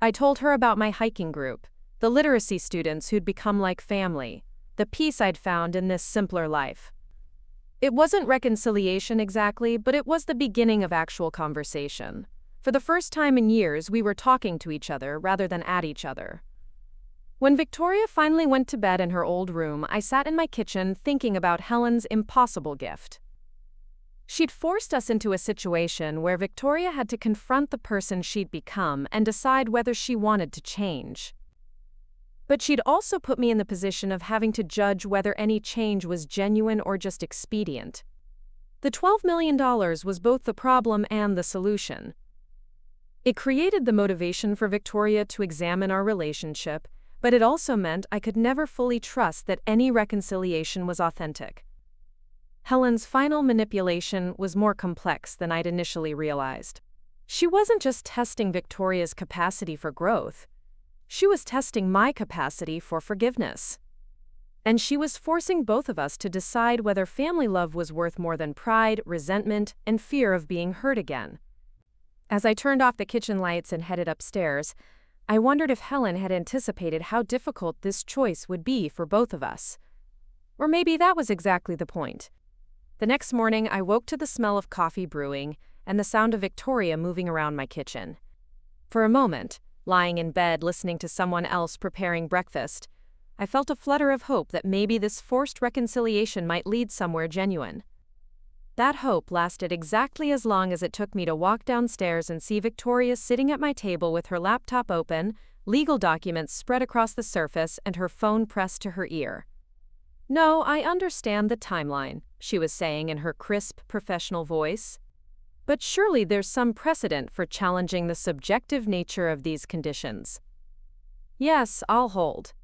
I told her about my hiking group, the literacy students who'd become like family, the peace I'd found in this simpler life. It wasn't reconciliation exactly, but it was the beginning of actual conversation. For the first time in years, we were talking to each other rather than at each other. When Victoria finally went to bed in her old room, I sat in my kitchen thinking about Helen's impossible gift. She'd forced us into a situation where Victoria had to confront the person she'd become and decide whether she wanted to change. But she'd also put me in the position of having to judge whether any change was genuine or just expedient. The $12 million was both the problem and the solution. It created the motivation for Victoria to examine our relationship, but it also meant I could never fully trust that any reconciliation was authentic. Helen's final manipulation was more complex than I'd initially realized. She wasn't just testing Victoria's capacity for growth. She was testing my capacity for forgiveness. And she was forcing both of us to decide whether family love was worth more than pride, resentment, and fear of being hurt again. As I turned off the kitchen lights and headed upstairs, I wondered if Helen had anticipated how difficult this choice would be for both of us. Or maybe that was exactly the point. The next morning, I woke to the smell of coffee brewing and the sound of Victoria moving around my kitchen. For a moment, lying in bed listening to someone else preparing breakfast, I felt a flutter of hope that maybe this forced reconciliation might lead somewhere genuine. That hope lasted exactly as long as it took me to walk downstairs and see Victoria sitting at my table with her laptop open, legal documents spread across the surface, and her phone pressed to her ear. "No, I understand the timeline," she was saying in her crisp, professional voice. "But surely there's some precedent for challenging the subjective nature of these conditions." "Yes, I'll hold."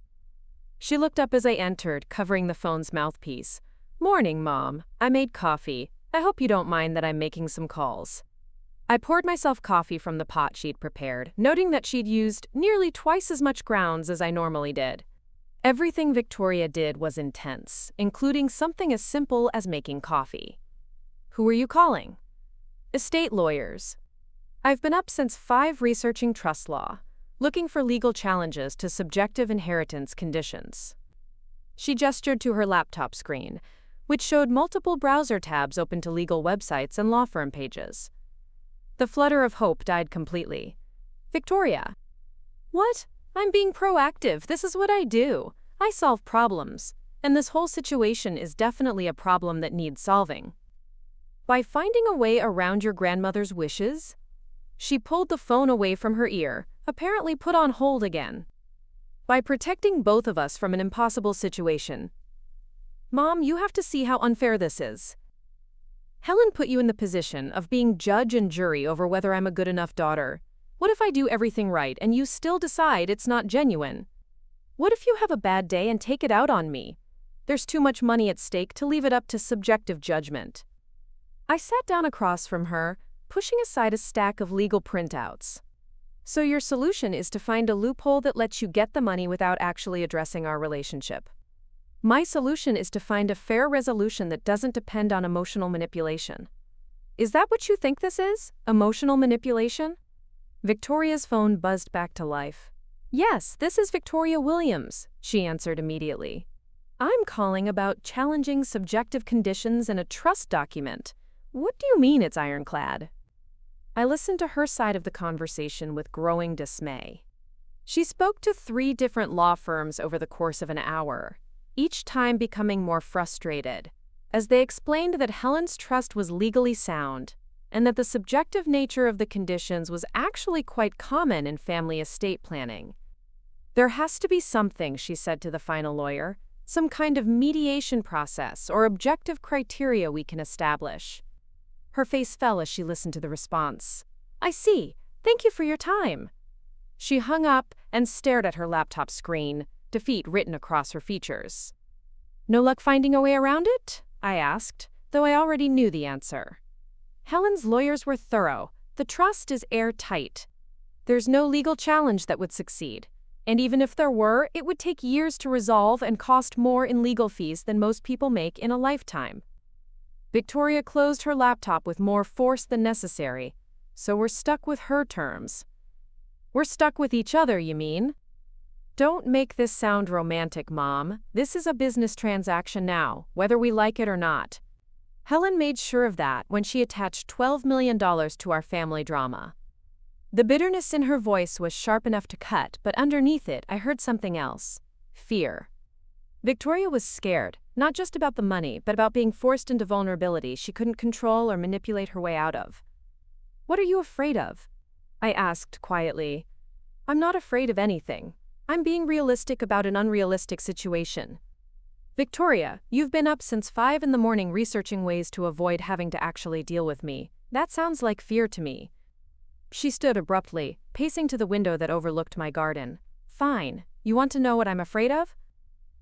She looked up as I entered, covering the phone's mouthpiece. "Morning, Mom. I made coffee. I hope you don't mind that I'm making some calls." I poured myself coffee from the pot she'd prepared, noting that she'd used nearly twice as much grounds as I normally did. Everything Victoria did was intense, including something as simple as making coffee. "Who are you calling?" "Estate lawyers. I've been up since 5 researching trust law, looking for legal challenges to subjective inheritance conditions." She gestured to her laptop screen, which showed multiple browser tabs open to legal websites and law firm pages. The flutter of hope died completely. "Victoria." "What? I'm being proactive. This is what I do. I solve problems. And this whole situation is definitely a problem that needs solving." "By finding a way around your grandmother's wishes?" She pulled the phone away from her ear, apparently put on hold again. "By protecting both of us from an impossible situation." "Mom, you have to see how unfair this is. Helen put you in the position of being judge and jury over whether I'm a good enough daughter. What if I do everything right and you still decide it's not genuine? What if you have a bad day and take it out on me? There's too much money at stake to leave it up to subjective judgment." I sat down across from her, pushing aside a stack of legal printouts. "So your solution is to find a loophole that lets you get the money without actually addressing our relationship." "My solution is to find a fair resolution that doesn't depend on emotional manipulation." "Is that what you think this is? Emotional manipulation?" Victoria's phone buzzed back to life. "Yes, this is Victoria Williams," she answered immediately. "I'm calling about challenging subjective conditions in a trust document. What do you mean it's ironclad?" I listened to her side of the conversation with growing dismay. She spoke to 3 different law firms over the course of an hour, each time becoming more frustrated, as they explained that Helen's trust was legally sound, and that the subjective nature of the conditions was actually quite common in family estate planning. There has to be something, she said to the final lawyer, some kind of mediation process or objective criteria we can establish. Her face fell as she listened to the response. I see. Thank you for your time. She hung up and stared at her laptop screen, defeat written across her features. No luck finding a way around it? I asked, though I already knew the answer. Helen's lawyers were thorough. The trust is airtight. There's no legal challenge that would succeed. And even if there were, it would take years to resolve and cost more in legal fees than most people make in a lifetime. Victoria closed her laptop with more force than necessary, so we're stuck with her terms. We're stuck with each other, you mean? Don't make this sound romantic, Mom. This is a business transaction now, whether we like it or not. Helen made sure of that when she attached $12 million to our family drama. The bitterness in her voice was sharp enough to cut, but underneath it, I heard something else. Fear. Victoria was scared, not just about the money, but about being forced into vulnerability she couldn't control or manipulate her way out of. What are you afraid of? I asked quietly. I'm not afraid of anything. I'm being realistic about an unrealistic situation. Victoria, you've been up since 5 in the morning researching ways to avoid having to actually deal with me. That sounds like fear to me. She stood abruptly, pacing to the window that overlooked my garden. Fine. You want to know what I'm afraid of?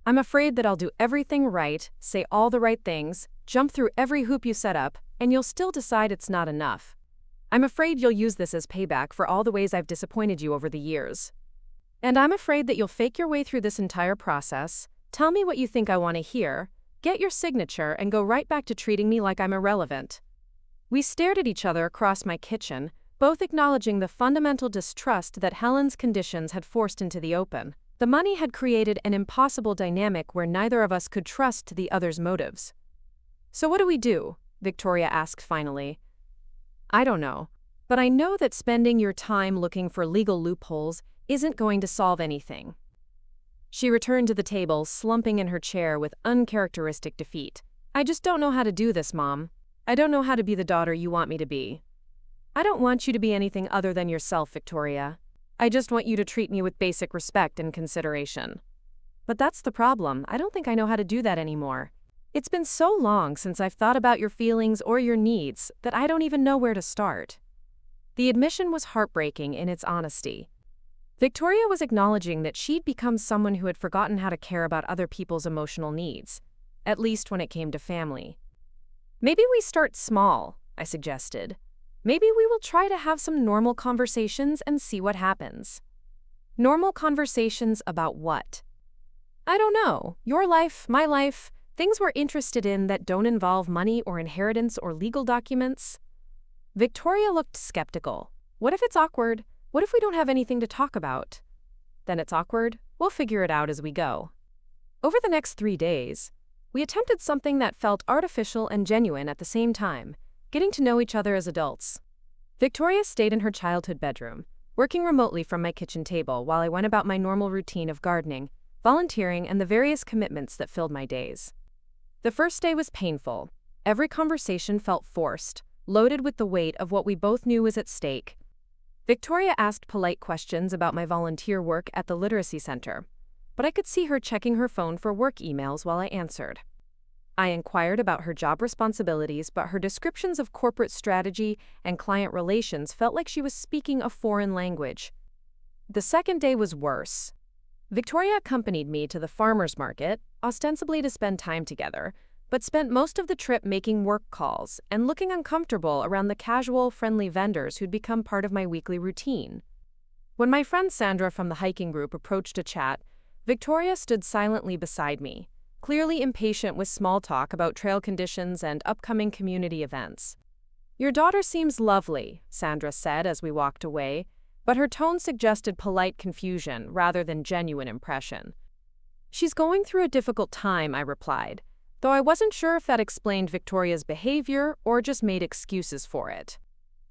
I'm afraid that I'll do everything right, say all the right things, jump through every hoop you set up, and you'll still decide it's not enough. I'm afraid you'll use this as payback for all the ways I've disappointed you over the years. And I'm afraid that you'll fake your way through this entire process, tell me what you think I want to hear, get your signature, and go right back to treating me like I'm irrelevant. We stared at each other across my kitchen, both acknowledging the fundamental distrust that Helen's conditions had forced into the open. The money had created an impossible dynamic where neither of us could trust the other's motives. So what do we do? Victoria asked finally. I don't know, but I know that spending your time looking for legal loopholes isn't going to solve anything. She returned to the table, slumping in her chair with uncharacteristic defeat. I just don't know how to do this, Mom. I don't know how to be the daughter you want me to be. I don't want you to be anything other than yourself, Victoria. I just want you to treat me with basic respect and consideration. But that's the problem. I don't think I know how to do that anymore. It's been so long since I've thought about your feelings or your needs that I don't even know where to start. The admission was heartbreaking in its honesty. Victoria was acknowledging that she'd become someone who had forgotten how to care about other people's emotional needs, at least when it came to family. Maybe we start small, I suggested. Maybe we will try to have some normal conversations and see what happens. Normal conversations about what? I don't know. Your life, my life, things we're interested in that don't involve money or inheritance or legal documents. Victoria looked skeptical. What if it's awkward? What if we don't have anything to talk about? Then it's awkward. We'll figure it out as we go. Over the next 3 days, we attempted something that felt artificial and genuine at the same time, getting to know each other as adults. Victoria stayed in her childhood bedroom, working remotely from my kitchen table while I went about my normal routine of gardening, volunteering, and the various commitments that filled my days. The first day was painful. Every conversation felt forced, loaded with the weight of what we both knew was at stake. Victoria asked polite questions about my volunteer work at the literacy center, but I could see her checking her phone for work emails while I answered. I inquired about her job responsibilities, but her descriptions of corporate strategy and client relations felt like she was speaking a foreign language. The second day was worse. Victoria accompanied me to the farmer's market, ostensibly to spend time together, but spent most of the trip making work calls and looking uncomfortable around the casual, friendly vendors who'd become part of my weekly routine. When my friend Sandra from the hiking group approached to chat, Victoria stood silently beside me, clearly impatient with small talk about trail conditions and upcoming community events. Your daughter seems lovely, Sandra said as we walked away, but her tone suggested polite confusion rather than genuine impression. She's going through a difficult time, I replied, though I wasn't sure if that explained Victoria's behavior or just made excuses for it.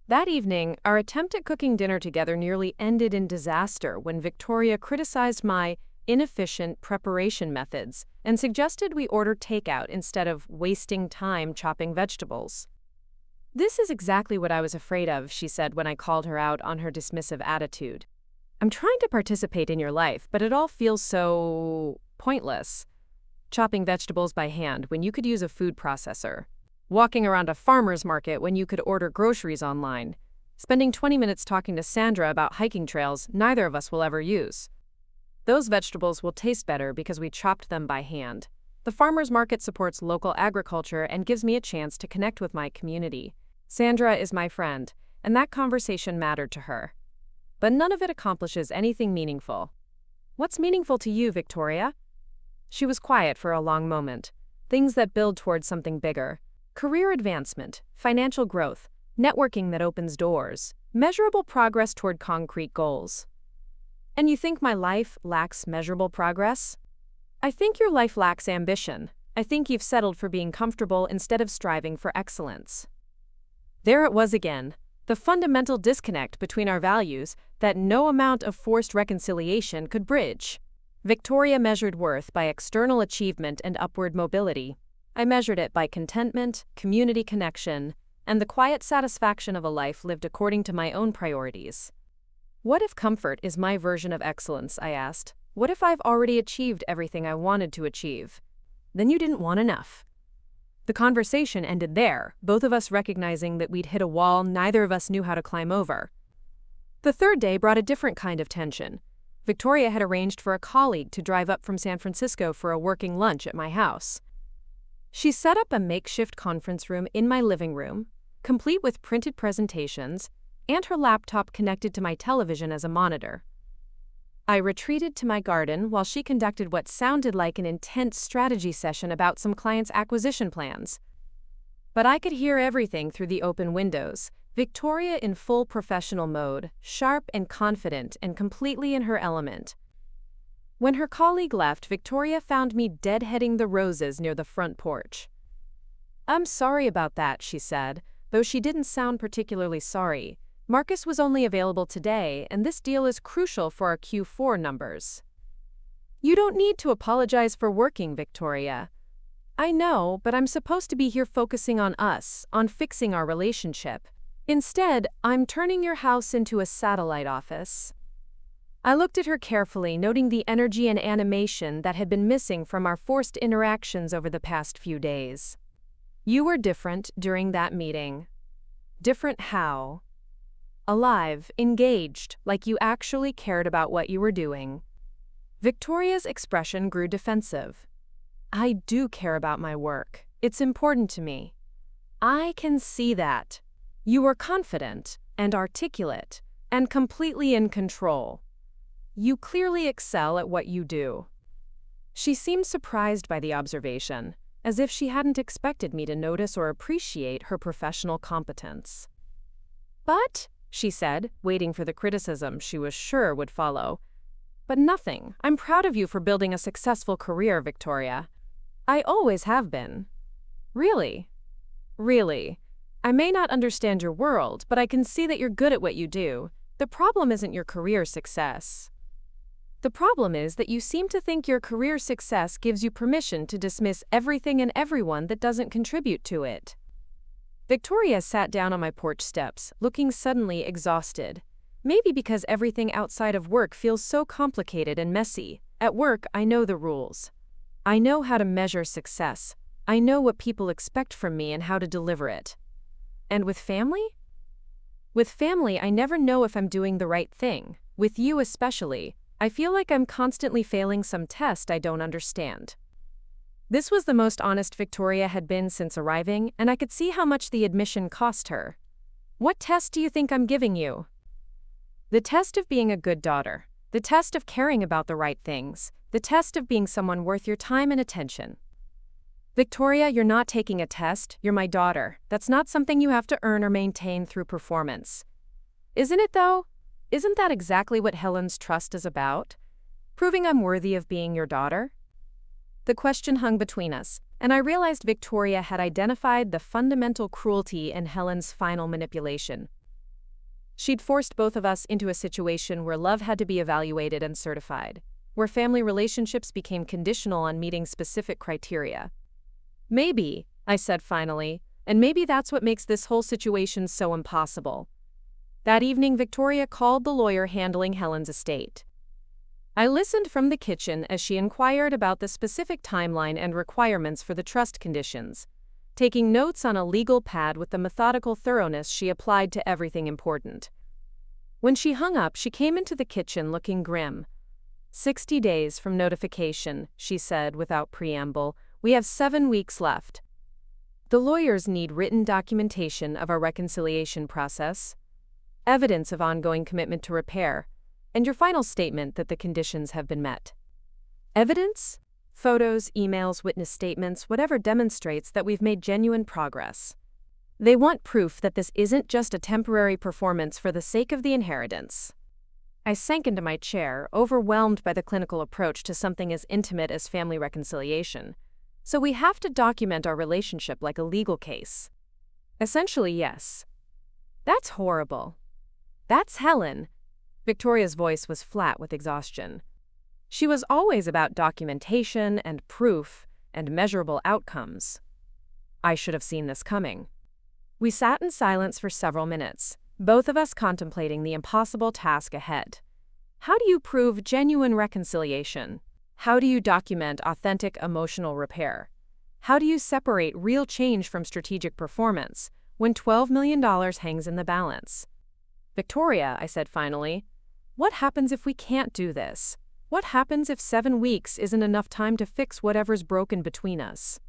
That evening, our attempt at cooking dinner together nearly ended in disaster when Victoria criticized my inefficient preparation methods and suggested we order takeout instead of wasting time chopping vegetables. This is exactly what I was afraid of, she said when I called her out on her dismissive attitude. I'm trying to participate in your life, but it all feels so pointless. Chopping vegetables by hand when you could use a food processor. Walking around a farmer's market when you could order groceries online. Spending 20 minutes talking to Sandra about hiking trails neither of us will ever use. Those vegetables will taste better because we chopped them by hand. The farmer's market supports local agriculture and gives me a chance to connect with my community. Sandra is my friend, and that conversation mattered to her. But none of it accomplishes anything meaningful. What's meaningful to you, Victoria? She was quiet for a long moment. Things that build towards something bigger. Career advancement, financial growth, networking that opens doors, measurable progress toward concrete goals. And you think my life lacks measurable progress? I think your life lacks ambition. I think you've settled for being comfortable instead of striving for excellence. There it was again, the fundamental disconnect between our values that no amount of forced reconciliation could bridge. Victoria measured worth by external achievement and upward mobility. I measured it by contentment, community connection, and the quiet satisfaction of a life lived according to my own priorities. What if comfort is my version of excellence, I asked. What if I've already achieved everything I wanted to achieve? Then you didn't want enough. The conversation ended there, both of us recognizing that we'd hit a wall neither of us knew how to climb over. The third day brought a different kind of tension. Victoria had arranged for a colleague to drive up from San Francisco for a working lunch at my house. She set up a makeshift conference room in my living room, complete with printed presentations, and her laptop connected to my television as a monitor. I retreated to my garden while she conducted what sounded like an intense strategy session about some clients' acquisition plans. But I could hear everything through the open windows, Victoria in full professional mode, sharp and confident and completely in her element. When her colleague left, Victoria found me deadheading the roses near the front porch. "I'm sorry about that," she said, though she didn't sound particularly sorry. "Marcus was only available today, and this deal is crucial for our Q4 numbers." "You don't need to apologize for working, Victoria. I know, but I'm supposed to be here focusing on us, on fixing our relationship. Instead, I'm turning your house into a satellite office." I looked at her carefully, noting the energy and animation that had been missing from our forced interactions over the past few days. "You were different during that meeting." "Different how?" "Alive, engaged, like you actually cared about what you were doing." Victoria's expression grew defensive. "I do care about my work. It's important to me." "I can see that. You were confident and articulate and completely in control. You clearly excel at what you do." She seemed surprised by the observation, as if she hadn't expected me to notice or appreciate her professional competence. "But," she said, waiting for the criticism she was sure would follow, "but nothing. I'm proud of you for building a successful career, Victoria." "I always have been." "Really?" "Really. I may not understand your world, but I can see that you're good at what you do. The problem isn't your career success. The problem is that you seem to think your career success gives you permission to dismiss everything and everyone that doesn't contribute to it." Victoria sat down on my porch steps, looking suddenly exhausted. Maybe because everything outside of work feels so complicated and messy. At work, I know the rules. I know how to measure success. I know what people expect from me and how to deliver it. And with family? With family, I never know if I'm doing the right thing. With you especially, I feel like I'm constantly failing some test I don't understand. This was the most honest Victoria had been since arriving, and I could see how much the admission cost her. "What test do you think I'm giving you?" "The test of being a good daughter. The test of caring about the right things. The test of being someone worth your time and attention." "Victoria, you're not taking a test. You're my daughter. That's not something you have to earn or maintain through performance." "Isn't it, though? Isn't that exactly what Helen's trust is about? Proving I'm worthy of being your daughter?" The question hung between us, and I realized Victoria had identified the fundamental cruelty in Helen's final manipulation. She'd forced both of us into a situation where love had to be evaluated and certified, where family relationships became conditional on meeting specific criteria. "Maybe," I said finally, "and maybe that's what makes this whole situation so impossible. That evening, Victoria called the lawyer handling Helen's estate. I listened from the kitchen as she inquired about the specific timeline and requirements for the trust conditions, taking notes on a legal pad with the methodical thoroughness she applied to everything important. When she hung up, she came into the kitchen looking grim. 60 days from notification, she said without preamble. We have 7 weeks left. The lawyers need written documentation of our reconciliation process, evidence of ongoing commitment to repair, and your final statement that the conditions have been met. Evidence? Photos, emails, witness statements, whatever demonstrates that we've made genuine progress. They want proof that this isn't just a temporary performance for the sake of the inheritance. I sank into my chair, overwhelmed by the clinical approach to something as intimate as family reconciliation. So we have to document our relationship like a legal case. Essentially, yes. That's horrible. That's Helen. Victoria's voice was flat with exhaustion. She was always about documentation and proof and measurable outcomes. I should have seen this coming. We sat in silence for several minutes, both of us contemplating the impossible task ahead. How do you prove genuine reconciliation? How do you document authentic emotional repair? How do you separate real change from strategic performance when $12 million hangs in the balance? Victoria, I said finally, what happens if we can't do this? What happens if 7 weeks isn't enough time to fix whatever's broken between us?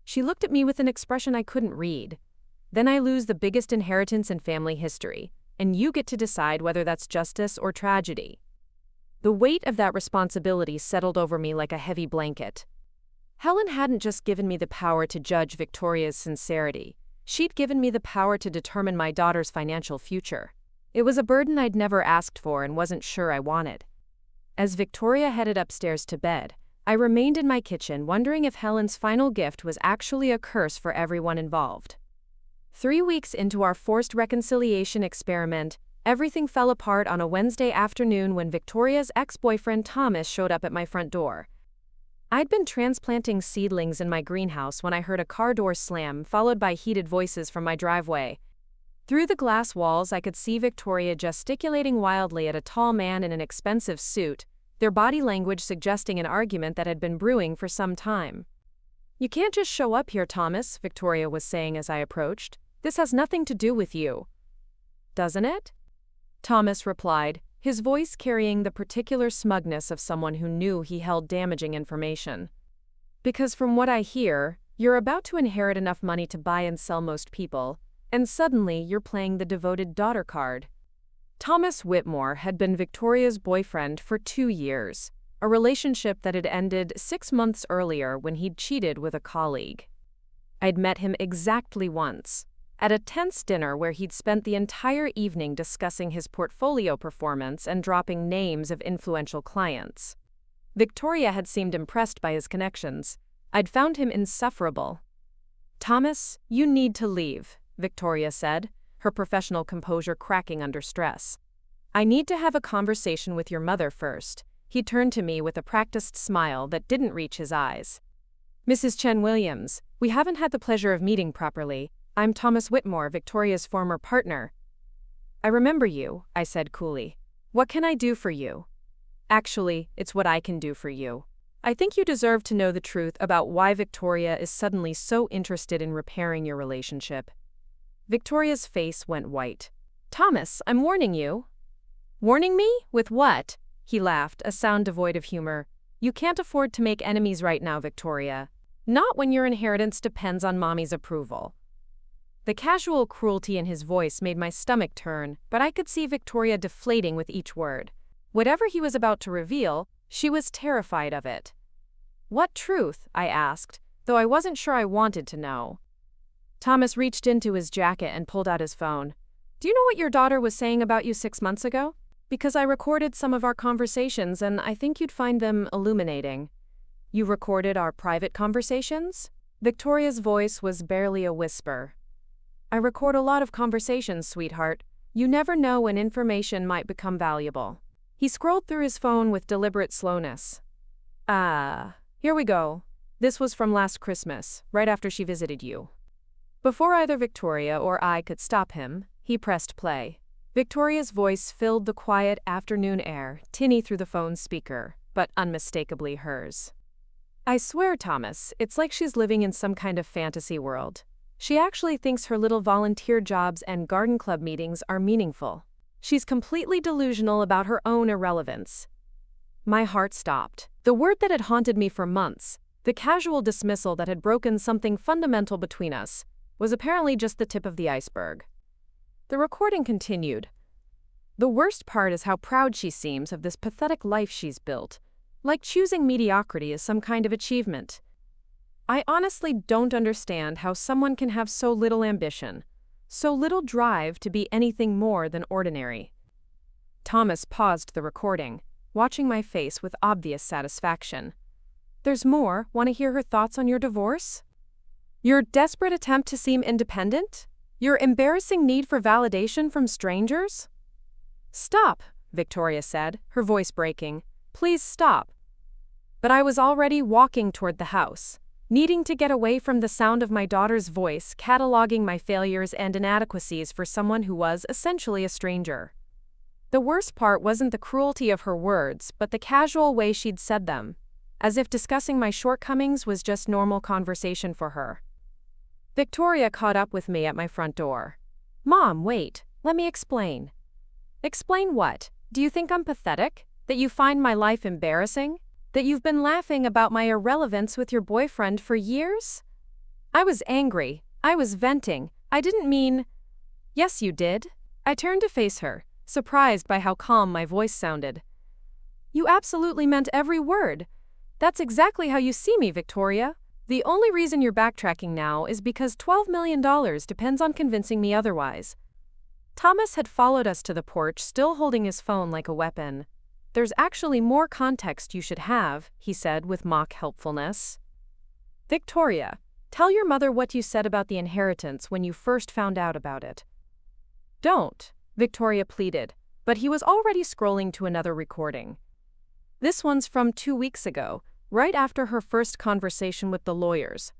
She looked at me with an expression I couldn't read. Then I lose the biggest inheritance in family history, and you get to decide whether that's justice or tragedy. The weight of that responsibility settled over me like a heavy blanket. Helen hadn't just given me the power to judge Victoria's sincerity. She'd given me the power to determine my daughter's financial future. It was a burden I'd never asked for and wasn't sure I wanted. As Victoria headed upstairs to bed, I remained in my kitchen wondering if Helen's final gift was actually a curse for everyone involved. 3 weeks into our forced reconciliation experiment, everything fell apart on a Wednesday afternoon when Victoria's ex-boyfriend Thomas showed up at my front door. I'd been transplanting seedlings in my greenhouse when I heard a car door slam, followed by heated voices from my driveway. Through the glass walls, I could see Victoria gesticulating wildly at a tall man in an expensive suit, their body language suggesting an argument that had been brewing for some time. You can't just show up here, Thomas, Victoria was saying as I approached. This has nothing to do with you. Doesn't it? Thomas replied, his voice carrying the particular smugness of someone who knew he held damaging information. Because from what I hear, you're about to inherit enough money to buy and sell most people, and suddenly you're playing the devoted daughter card. Thomas Whitmore had been Victoria's boyfriend for 2 years, a relationship that had ended 6 months earlier when he'd cheated with a colleague. I'd met him exactly once, at a tense dinner where he'd spent the entire evening discussing his portfolio performance and dropping names of influential clients. Victoria had seemed impressed by his connections. I'd found him insufferable. Thomas, you need to leave, Victoria said, her professional composure cracking under stress. I need to have a conversation with your mother first. He turned to me with a practiced smile that didn't reach his eyes. Mrs. Chen Williams, we haven't had the pleasure of meeting properly. I'm Thomas Whitmore, Victoria's former partner. I remember you, I said coolly. What can I do for you? Actually, it's what I can do for you. I think you deserve to know the truth about why Victoria is suddenly so interested in repairing your relationship. Victoria's face went white. Thomas, I'm warning you. Warning me? With what? He laughed, a sound devoid of humor. You can't afford to make enemies right now, Victoria. Not when your inheritance depends on Mommy's approval. The casual cruelty in his voice made my stomach turn, but I could see Victoria deflating with each word. Whatever he was about to reveal, she was terrified of it. What truth? I asked, though I wasn't sure I wanted to know. Thomas reached into his jacket and pulled out his phone. Do you know what your daughter was saying about you 6 months ago? Because I recorded some of our conversations and I think you'd find them illuminating. You recorded our private conversations? Victoria's voice was barely a whisper. I record a lot of conversations, sweetheart. You never know when information might become valuable. He scrolled through his phone with deliberate slowness. Here we go. This was from last Christmas, right after she visited you. Before either Victoria or I could stop him, he pressed play. Victoria's voice filled the quiet afternoon air, tinny through the phone's speaker, but unmistakably hers. I swear, Thomas, it's like she's living in some kind of fantasy world. She actually thinks her little volunteer jobs and garden club meetings are meaningful. She's completely delusional about her own irrelevance. My heart stopped. The word that had haunted me for months, the casual dismissal that had broken something fundamental between us, was apparently just the tip of the iceberg. The recording continued. The worst part is how proud she seems of this pathetic life she's built, like choosing mediocrity as some kind of achievement. I honestly don't understand how someone can have so little ambition, so little drive to be anything more than ordinary. Thomas paused the recording, watching my face with obvious satisfaction. There's more. Want to hear her thoughts on your divorce? Your desperate attempt to seem independent? Your embarrassing need for validation from strangers? Stop, Victoria said, her voice breaking. Please stop. But I was already walking toward the house, needing to get away from the sound of my daughter's voice cataloging my failures and inadequacies for someone who was essentially a stranger. The worst part wasn't the cruelty of her words, but the casual way she'd said them, as if discussing my shortcomings was just normal conversation for her. Victoria caught up with me at my front door. Mom, wait, let me explain. Explain what? Do you think I'm pathetic? That you find my life embarrassing? That you've been laughing about my irrelevance with your boyfriend for years? I was angry. I was venting. I didn't mean… Yes, you did. I turned to face her, surprised by how calm my voice sounded. You absolutely meant every word. That's exactly how you see me, Victoria. The only reason you're backtracking now is because $12 million depends on convincing me otherwise. Thomas had followed us to the porch, still holding his phone like a weapon. There's actually more context you should have, he said with mock helpfulness. Victoria, tell your mother what you said about the inheritance when you first found out about it. Don't, Victoria pleaded, but he was already scrolling to another recording. This one's from 2 weeks ago, right after her first conversation with the lawyers.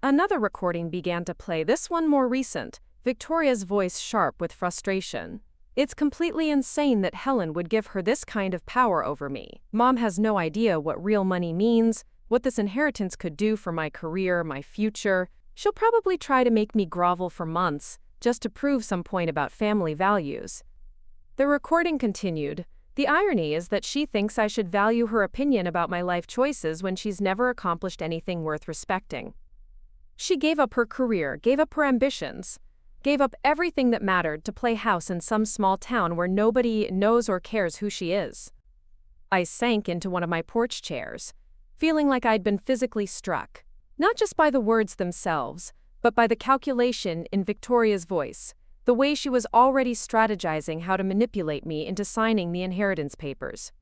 Another recording began to play, this one more recent, Victoria's voice sharp with frustration. It's completely insane that Helen would give her this kind of power over me. Mom has no idea what real money means, what this inheritance could do for my career, my future. She'll probably try to make me grovel for months, just to prove some point about family values. The recording continued. The irony is that she thinks I should value her opinion about my life choices when she's never accomplished anything worth respecting. She gave up her career, gave up her ambitions, gave up everything that mattered to play house in some small town where nobody knows or cares who she is. I sank into one of my porch chairs, feeling like I'd been physically struck, not just by the words themselves, but by the calculation in Victoria's voice, the way she was already strategizing how to manipulate me into signing the inheritance papers.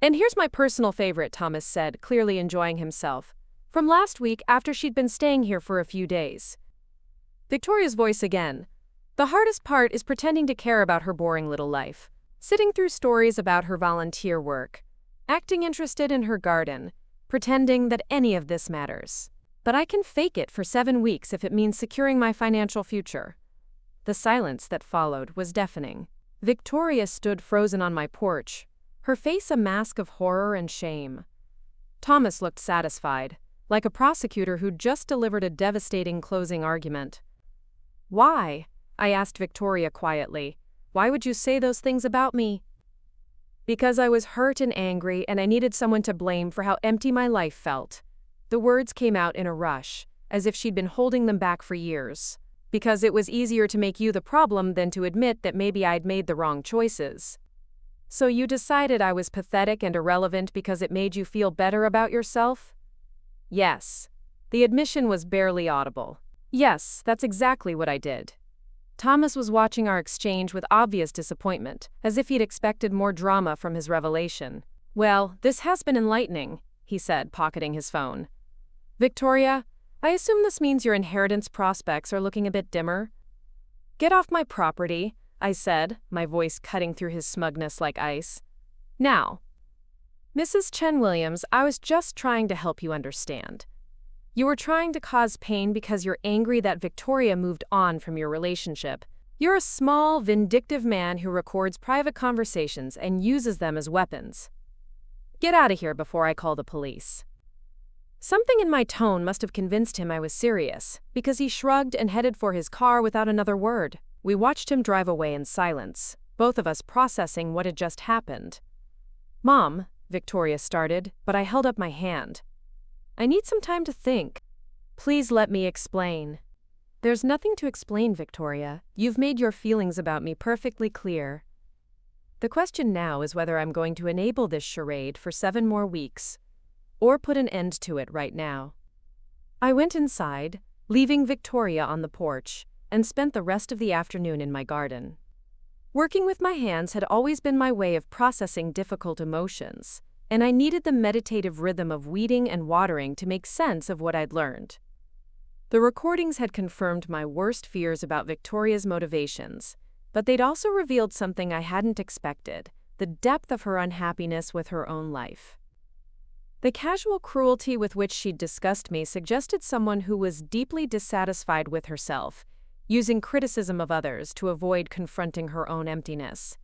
And here's my personal favorite, Thomas said, clearly enjoying himself, from last week after she'd been staying here for a few days. Victoria's voice again. The hardest part is pretending to care about her boring little life, sitting through stories about her volunteer work, acting interested in her garden, pretending that any of this matters. But I can fake it for 7 weeks if it means securing my financial future. The silence that followed was deafening. Victoria stood frozen on my porch, her face a mask of horror and shame. Thomas looked satisfied, like a prosecutor who'd just delivered a devastating closing argument. Why? I asked Victoria quietly. Why would you say those things about me? Because I was hurt and angry and I needed someone to blame for how empty my life felt. The words came out in a rush, as if she'd been holding them back for years. Because it was easier to make you the problem than to admit that maybe I'd made the wrong choices. So you decided I was pathetic and irrelevant because it made you feel better about yourself? Yes. The admission was barely audible. Yes, that's exactly what I did. Thomas was watching our exchange with obvious disappointment, as if he'd expected more drama from his revelation. Well, this has been enlightening, he said, pocketing his phone. Victoria, I assume this means your inheritance prospects are looking a bit dimmer? Get off my property, I said, my voice cutting through his smugness like ice. Now. Mrs. Chen Williams, I was just trying to help you understand. You were trying to cause pain because you're angry that Victoria moved on from your relationship, You're a small, vindictive man who records private conversations and uses them as weapons. Get out of here before I call the police." Something in my tone must have convinced him I was serious, because he shrugged and headed for his car without another word. We watched him drive away in silence, both of us processing what had just happened. "Mom," Victoria started, but I held up my hand. "I need some time to think. Please let me explain." "There's nothing to explain, Victoria. You've made your feelings about me perfectly clear. The question now is whether I'm going to enable this charade for 7 more weeks, or put an end to it right now." I went inside, leaving Victoria on the porch, and spent the rest of the afternoon in my garden. Working with my hands had always been my way of processing difficult emotions, and I needed the meditative rhythm of weeding and watering to make sense of what I'd learned. The recordings had confirmed my worst fears about Victoria's motivations, but they'd also revealed something I hadn't expected: the depth of her unhappiness with her own life. The casual cruelty with which she'd discussed me suggested someone who was deeply dissatisfied with herself, using criticism of others to avoid confronting her own emptiness.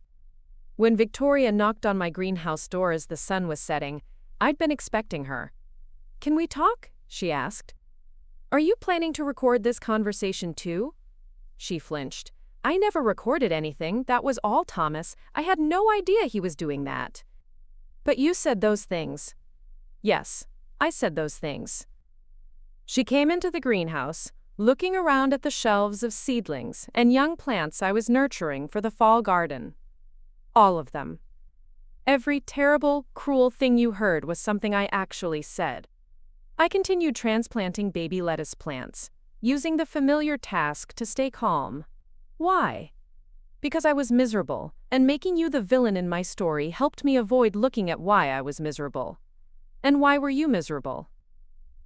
When Victoria knocked on my greenhouse door as the sun was setting, I'd been expecting her. "Can we talk?" she asked. "Are you planning to record this conversation too?" She flinched. "I never recorded anything, that was all Thomas. I had no idea he was doing that." "But you said those things." "Yes, I said those things." She came into the greenhouse, looking around at the shelves of seedlings and young plants I was nurturing for the fall garden. "All of them. Every terrible, cruel thing you heard was something I actually said." I continued transplanting baby lettuce plants, using the familiar task to stay calm. "Why?" "Because I was miserable, and making you the villain in my story helped me avoid looking at why I was miserable." "And why were you miserable?"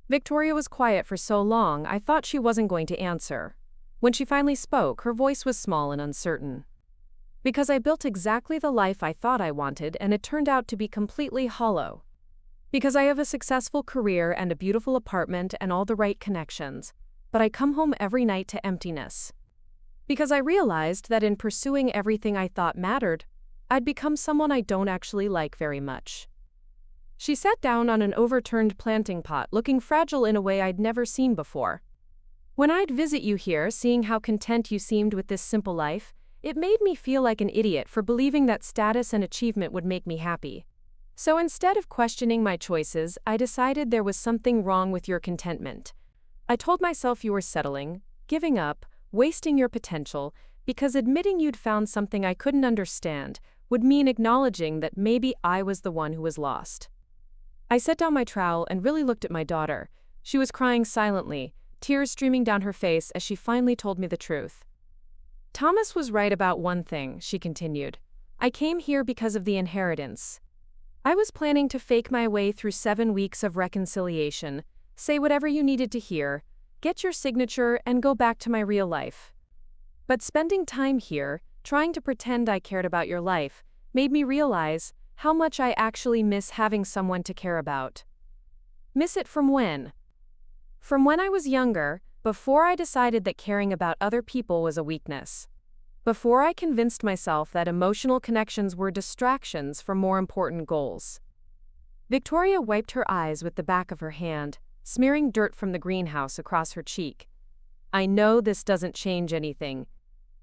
Victoria was quiet for so long I thought she wasn't going to answer. When she finally spoke, her voice was small and uncertain. "Because I built exactly the life I thought I wanted, and it turned out to be completely hollow. Because I have a successful career and a beautiful apartment and all the right connections, but I come home every night to emptiness. Because I realized that in pursuing everything I thought mattered, I'd become someone I don't actually like very much." She sat down on an overturned planting pot, looking fragile in a way I'd never seen before. "When I'd visit you here, seeing how content you seemed with this simple life, it made me feel like an idiot for believing that status and achievement would make me happy. So instead of questioning my choices, I decided there was something wrong with your contentment. I told myself you were settling, giving up, wasting your potential, because admitting you'd found something I couldn't understand would mean acknowledging that maybe I was the one who was lost." I set down my trowel and really looked at my daughter. She was crying silently, tears streaming down her face as she finally told me the truth. "Thomas was right about one thing," she continued. "I came here because of the inheritance. I was planning to fake my way through 7 weeks of reconciliation, say whatever you needed to hear, get your signature, and go back to my real life. But spending time here, trying to pretend I cared about your life, made me realize how much I actually miss having someone to care about." "Miss it from when?" "From when I was younger, before I decided that caring about other people was a weakness. Before I convinced myself that emotional connections were distractions from more important goals." Victoria wiped her eyes with the back of her hand, smearing dirt from the greenhouse across her cheek. "I know this doesn't change anything.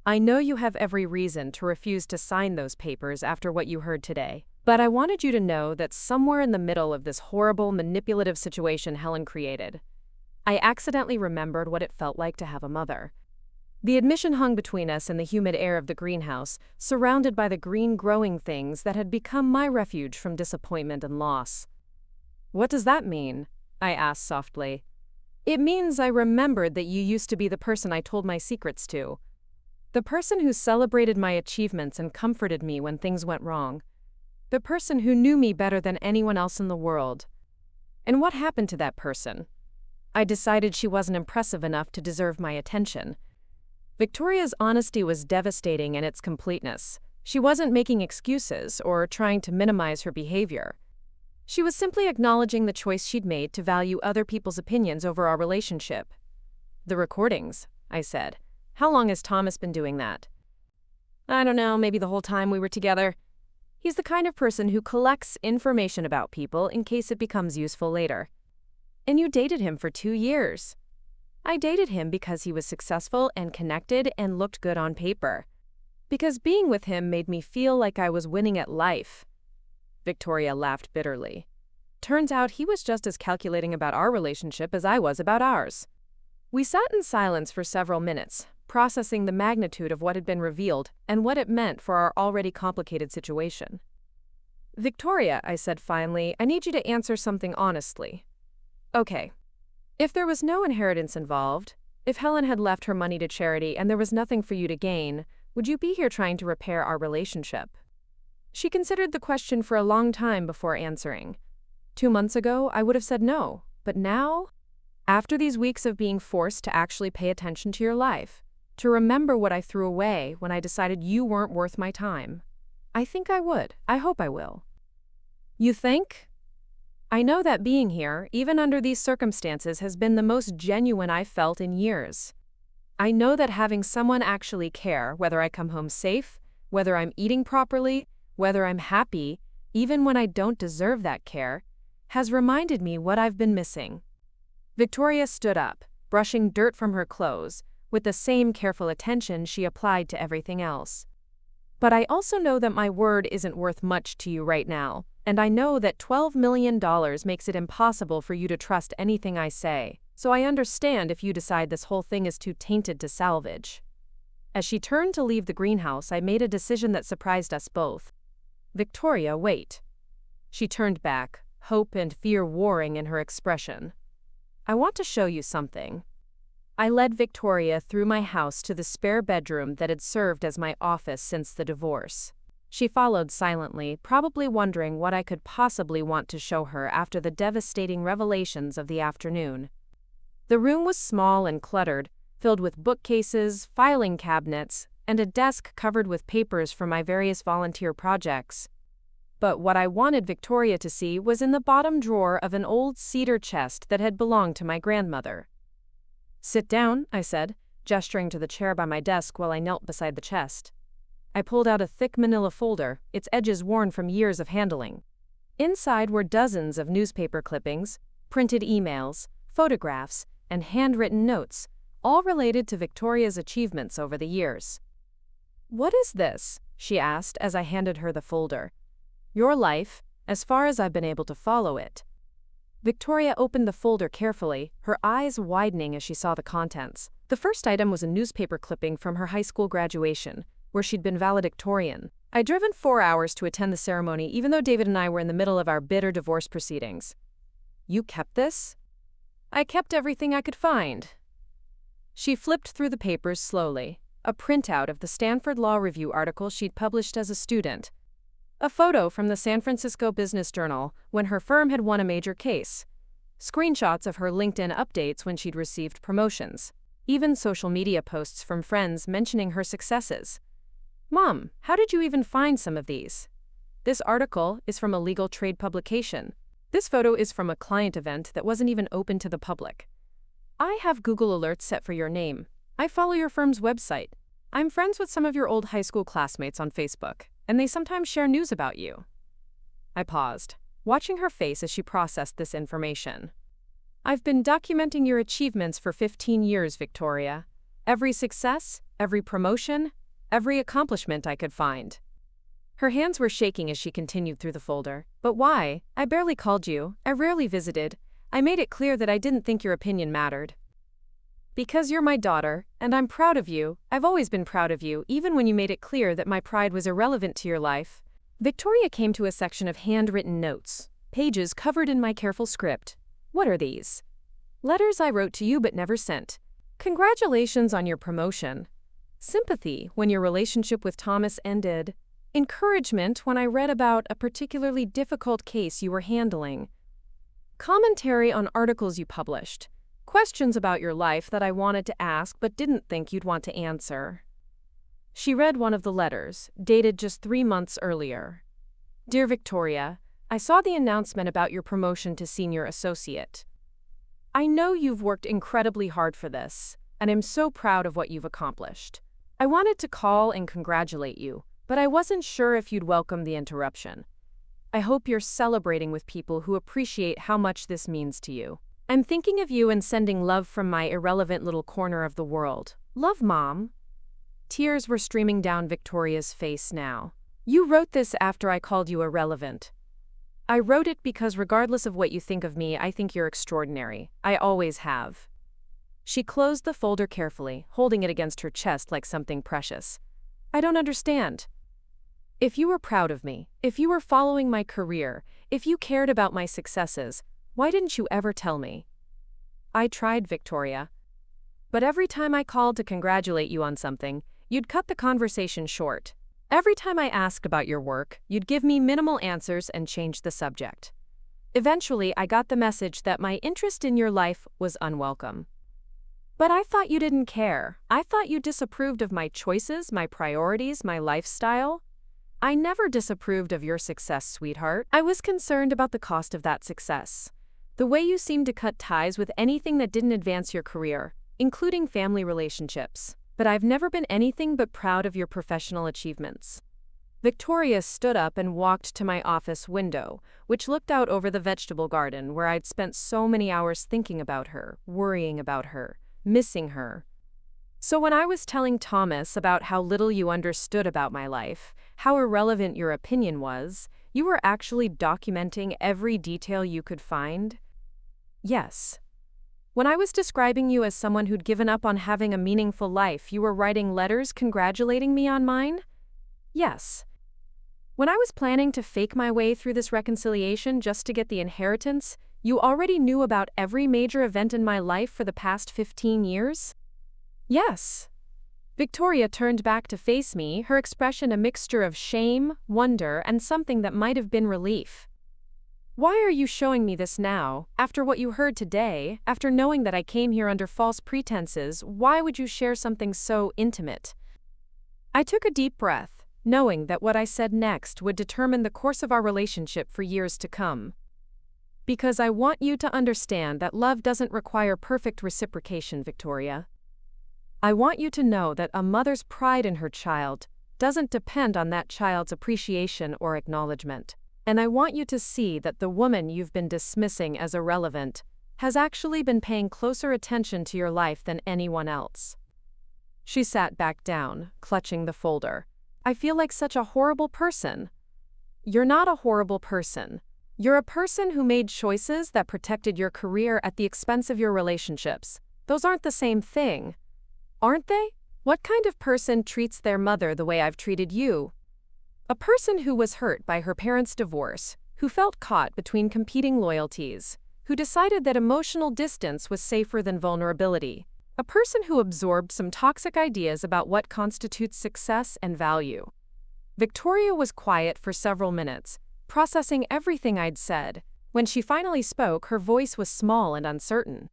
I know you have every reason to refuse to sign those papers after what you heard today. But I wanted you to know that somewhere in the middle of this horrible, manipulative situation Helen created, I accidentally remembered what it felt like to have a mother." The admission hung between us in the humid air of the greenhouse, surrounded by the green growing things that had become my refuge from disappointment and loss. "What does that mean?" I asked softly. "It means I remembered that you used to be the person I told my secrets to. The person who celebrated my achievements and comforted me when things went wrong. The person who knew me better than anyone else in the world. And what happened to that person? I decided she wasn't impressive enough to deserve my attention." Victoria's honesty was devastating in its completeness. She wasn't making excuses or trying to minimize her behavior. She was simply acknowledging the choice she'd made to value other people's opinions over our relationship. "The recordings," I said. "How long has Thomas been doing that?" I don't know, maybe the whole time we were together. He's the kind of person who collects information about people in case it becomes useful later. And you dated him for 2 years. I dated him because he was successful and connected and looked good on paper. Because being with him made me feel like I was winning at life. Victoria laughed bitterly. Turns out he was just as calculating about our relationship as I was about ours. We sat in silence for several minutes, processing the magnitude of what had been revealed and what it meant for our already complicated situation. Victoria, I said finally, I need you to answer something honestly. Okay. If there was no inheritance involved, if Helen had left her money to charity and there was nothing for you to gain, would you be here trying to repair our relationship? She considered the question for a long time before answering. 2 months ago, I would have said no, but now, after these weeks of being forced to actually pay attention to your life, to remember what I threw away when I decided you weren't worth my time, I think I would. I hope I will. You think? I know that being here, even under these circumstances, has been the most genuine I've felt in years. I know that having someone actually care whether I come home safe, whether I'm eating properly, whether I'm happy, even when I don't deserve that care, has reminded me what I've been missing. Victoria stood up, brushing dirt from her clothes, with the same careful attention she applied to everything else. But I also know that my word isn't worth much to you right now, and I know that $12 million makes it impossible for you to trust anything I say, so I understand if you decide this whole thing is too tainted to salvage. As she turned to leave the greenhouse, I made a decision that surprised us both. Victoria, wait. She turned back, hope and fear warring in her expression. I want to show you something. I led Victoria through my house to the spare bedroom that had served as my office since the divorce. She followed silently, probably wondering what I could possibly want to show her after the devastating revelations of the afternoon. The room was small and cluttered, filled with bookcases, filing cabinets, and a desk covered with papers for my various volunteer projects. But what I wanted Victoria to see was in the bottom drawer of an old cedar chest that had belonged to my grandmother. Sit down, I said, gesturing to the chair by my desk while I knelt beside the chest. I pulled out a thick manila folder, its edges worn from years of handling. Inside were dozens of newspaper clippings, printed emails, photographs, and handwritten notes, all related to Victoria's achievements over the years. What is this? She asked as I handed her the folder. Your life, as far as I've been able to follow it. Victoria opened the folder carefully, her eyes widening as she saw the contents. The first item was a newspaper clipping from her high school graduation, where she'd been valedictorian. I'd driven 4 hours to attend the ceremony, even though David and I were in the middle of our bitter divorce proceedings. You kept this? I kept everything I could find. She flipped through the papers slowly, a printout of the Stanford Law Review article she'd published as a student, a photo from the San Francisco Business Journal when her firm had won a major case, screenshots of her LinkedIn updates when she'd received promotions, even social media posts from friends mentioning her successes. Mom, how did you even find some of these? This article is from a legal trade publication. This photo is from a client event that wasn't even open to the public. I have Google alerts set for your name. I follow your firm's website. I'm friends with some of your old high school classmates on Facebook, and they sometimes share news about you. I paused, watching her face as she processed this information. I've been documenting your achievements for 15 years, Victoria. Every success, every promotion, every accomplishment I could find. Her hands were shaking as she continued through the folder. But why? I barely called you. I rarely visited. I made it clear that I didn't think your opinion mattered. Because you're my daughter, and I'm proud of you. I've always been proud of you, even when you made it clear that my pride was irrelevant to your life. Victoria came to a section of handwritten notes, pages covered in my careful script. What are these? Letters I wrote to you but never sent. Congratulations on your promotion. Sympathy when your relationship with Thomas ended. Encouragement when I read about a particularly difficult case you were handling. Commentary on articles you published. Questions about your life that I wanted to ask but didn't think you'd want to answer. She read one of the letters, dated just 3 months earlier. Dear Victoria, I saw the announcement about your promotion to senior associate. I know you've worked incredibly hard for this, and I'm so proud of what you've accomplished. I wanted to call and congratulate you, but I wasn't sure if you'd welcome the interruption. I hope you're celebrating with people who appreciate how much this means to you. I'm thinking of you and sending love from my irrelevant little corner of the world. Love, Mom." Tears were streaming down Victoria's face now. "You wrote this after I called you irrelevant." "I wrote it because regardless of what you think of me, I think you're extraordinary. I always have." She closed the folder carefully, holding it against her chest like something precious. "I don't understand. If you were proud of me, if you were following my career, if you cared about my successes, why didn't you ever tell me?" "I tried, Victoria. But every time I called to congratulate you on something, you'd cut the conversation short. Every time I asked about your work, you'd give me minimal answers and change the subject. Eventually, I got the message that my interest in your life was unwelcome. But I thought you didn't care. I thought you disapproved of my choices, my priorities, my lifestyle. I never disapproved of your success, sweetheart. I was concerned about the cost of that success. The way you seemed to cut ties with anything that didn't advance your career, including family relationships. But I've never been anything but proud of your professional achievements." Victoria stood up and walked to my office window, which looked out over the vegetable garden where I'd spent so many hours thinking about her, worrying about her, missing her. "So when I was telling Thomas about how little you understood about my life, how irrelevant your opinion was, you were actually documenting every detail you could find?" "Yes." "When I was describing you as someone who'd given up on having a meaningful life, you were writing letters congratulating me on mine?" "Yes." "When I was planning to fake my way through this reconciliation just to get the inheritance, you already knew about every major event in my life for the past 15 years?" "Yes." Victoria turned back to face me, her expression a mixture of shame, wonder, and something that might have been relief. "Why are you showing me this now? After what you heard today, after knowing that I came here under false pretenses, why would you share something so intimate?" I took a deep breath, knowing that what I said next would determine the course of our relationship for years to come. "Because I want you to understand that love doesn't require perfect reciprocation, Victoria. I want you to know that a mother's pride in her child doesn't depend on that child's appreciation or acknowledgement. And I want you to see that the woman you've been dismissing as irrelevant has actually been paying closer attention to your life than anyone else." She sat back down, clutching the folder. "I feel like such a horrible person." "You're not a horrible person. You're a person who made choices that protected your career at the expense of your relationships. Those aren't the same thing. Aren't they? What kind of person treats their mother the way I've treated you? A person who was hurt by her parents' divorce, who felt caught between competing loyalties, who decided that emotional distance was safer than vulnerability. A person who absorbed some toxic ideas about what constitutes success and value." Victoria was quiet for several minutes, processing everything I'd said. When she finally spoke, her voice was small and uncertain.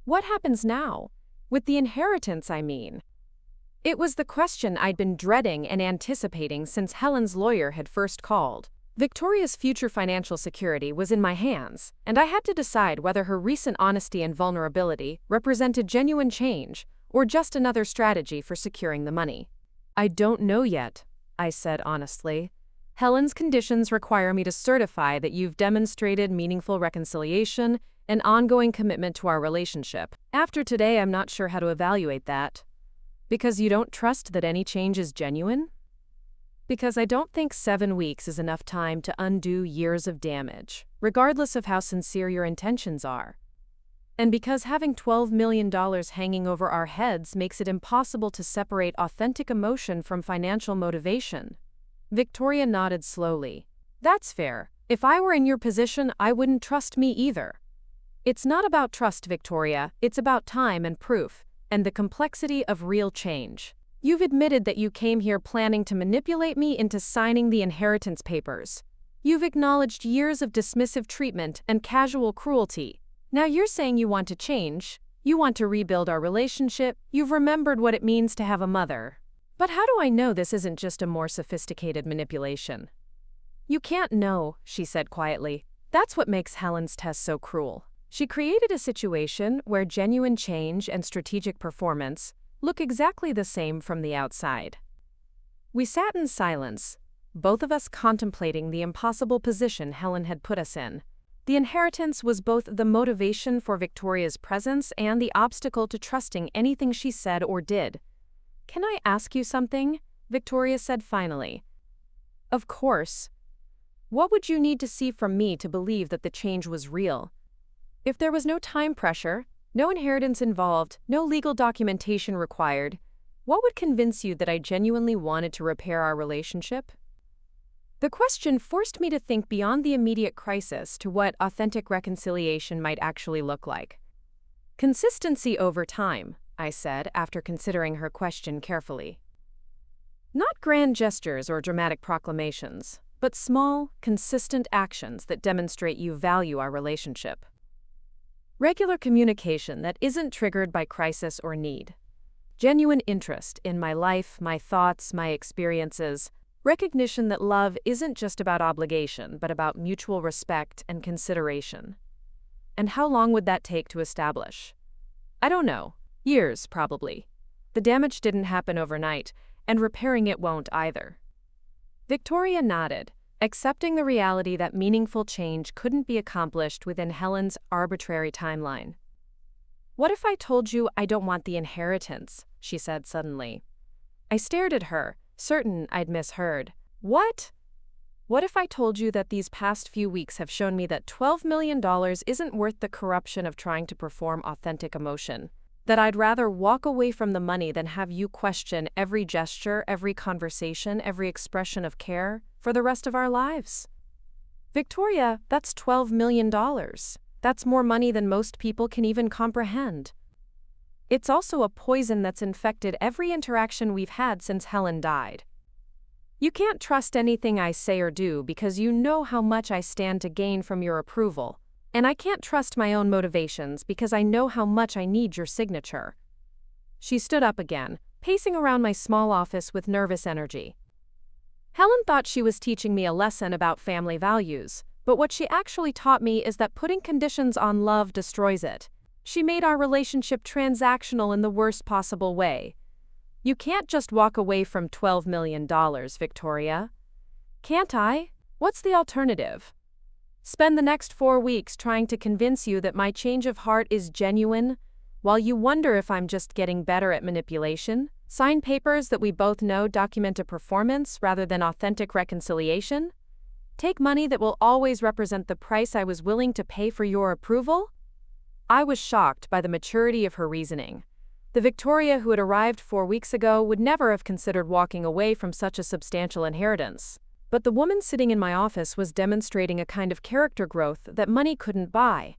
"What happens now? With the inheritance, I mean." It was the question I'd been dreading and anticipating since Helen's lawyer had first called. Victoria's future financial security was in my hands, and I had to decide whether her recent honesty and vulnerability represented genuine change or just another strategy for securing the money. "I don't know yet," I said honestly. "Helen's conditions require me to certify that you've demonstrated meaningful reconciliation and ongoing commitment to our relationship. After today, I'm not sure how to evaluate that." "Because you don't trust that any change is genuine?" "Because I don't think 7 weeks is enough time to undo years of damage, regardless of how sincere your intentions are. And because having $12 million hanging over our heads makes it impossible to separate authentic emotion from financial motivation." Victoria nodded slowly. "That's fair. If I were in your position, I wouldn't trust me either." "It's not about trust, Victoria. It's about time and proof, and the complexity of real change. You've admitted that you came here planning to manipulate me into signing the inheritance papers. You've acknowledged years of dismissive treatment and casual cruelty. Now you're saying you want to change. You want to rebuild our relationship. You've remembered what it means to have a mother. But how do I know this isn't just a more sophisticated manipulation?" "You can't know," she said quietly. "That's what makes Helen's test so cruel. She created a situation where genuine change and strategic performance look exactly the same from the outside. We sat in silence, both of us contemplating the impossible position Helen had put us in. The inheritance was both the motivation for Victoria's presence and the obstacle to trusting anything she said or did. "Can I ask you something?" Victoria said finally. "Of course. What would you need to see from me to believe that the change was real? If there was no time pressure, no inheritance involved, no legal documentation required, what would convince you that I genuinely wanted to repair our relationship?" The question forced me to think beyond the immediate crisis to what authentic reconciliation might actually look like. "Consistency over time," I said after considering her question carefully. "Not grand gestures or dramatic proclamations, but small, consistent actions that demonstrate you value our relationship. Regular communication that isn't triggered by crisis or need. Genuine interest in my life, my thoughts, my experiences. Recognition that love isn't just about obligation, but about mutual respect and consideration." And how long would that take to establish? I don't know. Years, probably. The damage didn't happen overnight, and repairing it won't either. Victoria nodded, accepting the reality that meaningful change couldn't be accomplished within Helen's arbitrary timeline. "What if I told you I don't want the inheritance?" she said suddenly. I stared at her, certain I'd misheard. "What?" "What if I told you that these past few weeks have shown me that $12 million isn't worth the corruption of trying to perform authentic emotion? That I'd rather walk away from the money than have you question every gesture, every conversation, every expression of care for the rest of our lives?" "Victoria, that's $12 million. That's more money than most people can even comprehend. It's also a poison that's infected every interaction we've had since Helen died. You can't trust anything I say or do because you know how much I stand to gain from your approval, and I can't trust my own motivations because I know how much I need your signature." She stood up again, pacing around my small office with nervous energy. Helen thought she was teaching me a lesson about family values, but what she actually taught me is that putting conditions on love destroys it. She made our relationship transactional in the worst possible way. "You can't just walk away from $12 million, Victoria." "Can't I? What's the alternative? Spend the next 4 weeks trying to convince you that my change of heart is genuine, while you wonder if I'm just getting better at manipulation? Sign papers that we both know document a performance rather than authentic reconciliation? Take money that will always represent the price I was willing to pay for your approval?" I was shocked by the maturity of her reasoning. The Victoria who had arrived 4 weeks ago would never have considered walking away from such a substantial inheritance. But the woman sitting in my office was demonstrating a kind of character growth that money couldn't buy.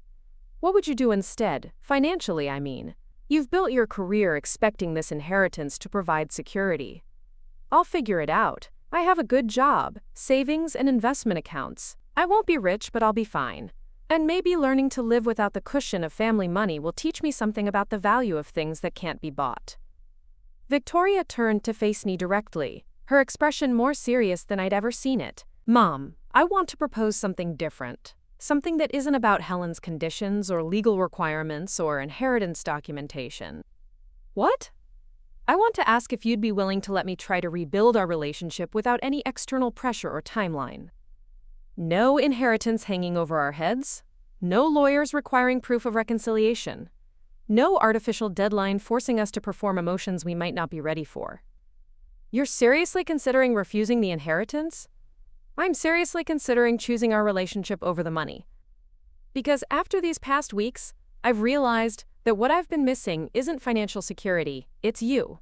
"What would you do instead, financially, I mean? You've built your career expecting this inheritance to provide security." "I'll figure it out. I have a good job, savings and investment accounts. I won't be rich, but I'll be fine. And maybe learning to live without the cushion of family money will teach me something about the value of things that can't be bought." Victoria turned to face me directly, her expression more serious than I'd ever seen it. "Mom, I want to propose something different. Something that isn't about Helen's conditions or legal requirements or inheritance documentation." "What?" "I want to ask if you'd be willing to let me try to rebuild our relationship without any external pressure or timeline. No inheritance hanging over our heads. No lawyers requiring proof of reconciliation. No artificial deadline forcing us to perform emotions we might not be ready for." "You're seriously considering refusing the inheritance?" "I'm seriously considering choosing our relationship over the money. Because after these past weeks, I've realized that what I've been missing isn't financial security, it's you.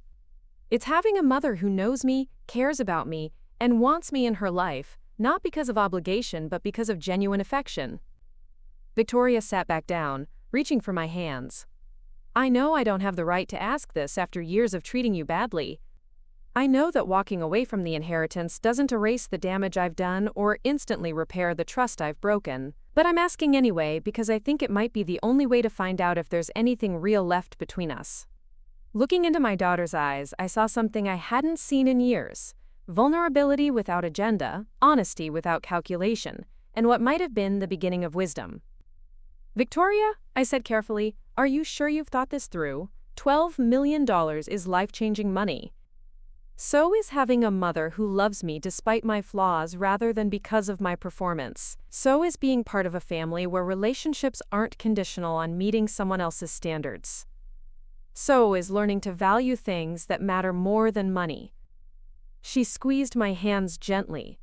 It's having a mother who knows me, cares about me, and wants me in her life, not because of obligation but because of genuine affection." Victoria sat back down, reaching for my hands. "I know I don't have the right to ask this after years of treating you badly. I know that walking away from the inheritance doesn't erase the damage I've done or instantly repair the trust I've broken. But I'm asking anyway because I think it might be the only way to find out if there's anything real left between us." Looking into my daughter's eyes, I saw something I hadn't seen in years. Vulnerability without agenda, honesty without calculation, and what might have been the beginning of wisdom. "Victoria," I said carefully, "are you sure you've thought this through? $12 million is life-changing money. So is having a mother who loves me despite my flaws rather than because of my performance. So is being part of a family where relationships aren't conditional on meeting someone else's standards. So is learning to value things that matter more than money. She squeezed my hands gently.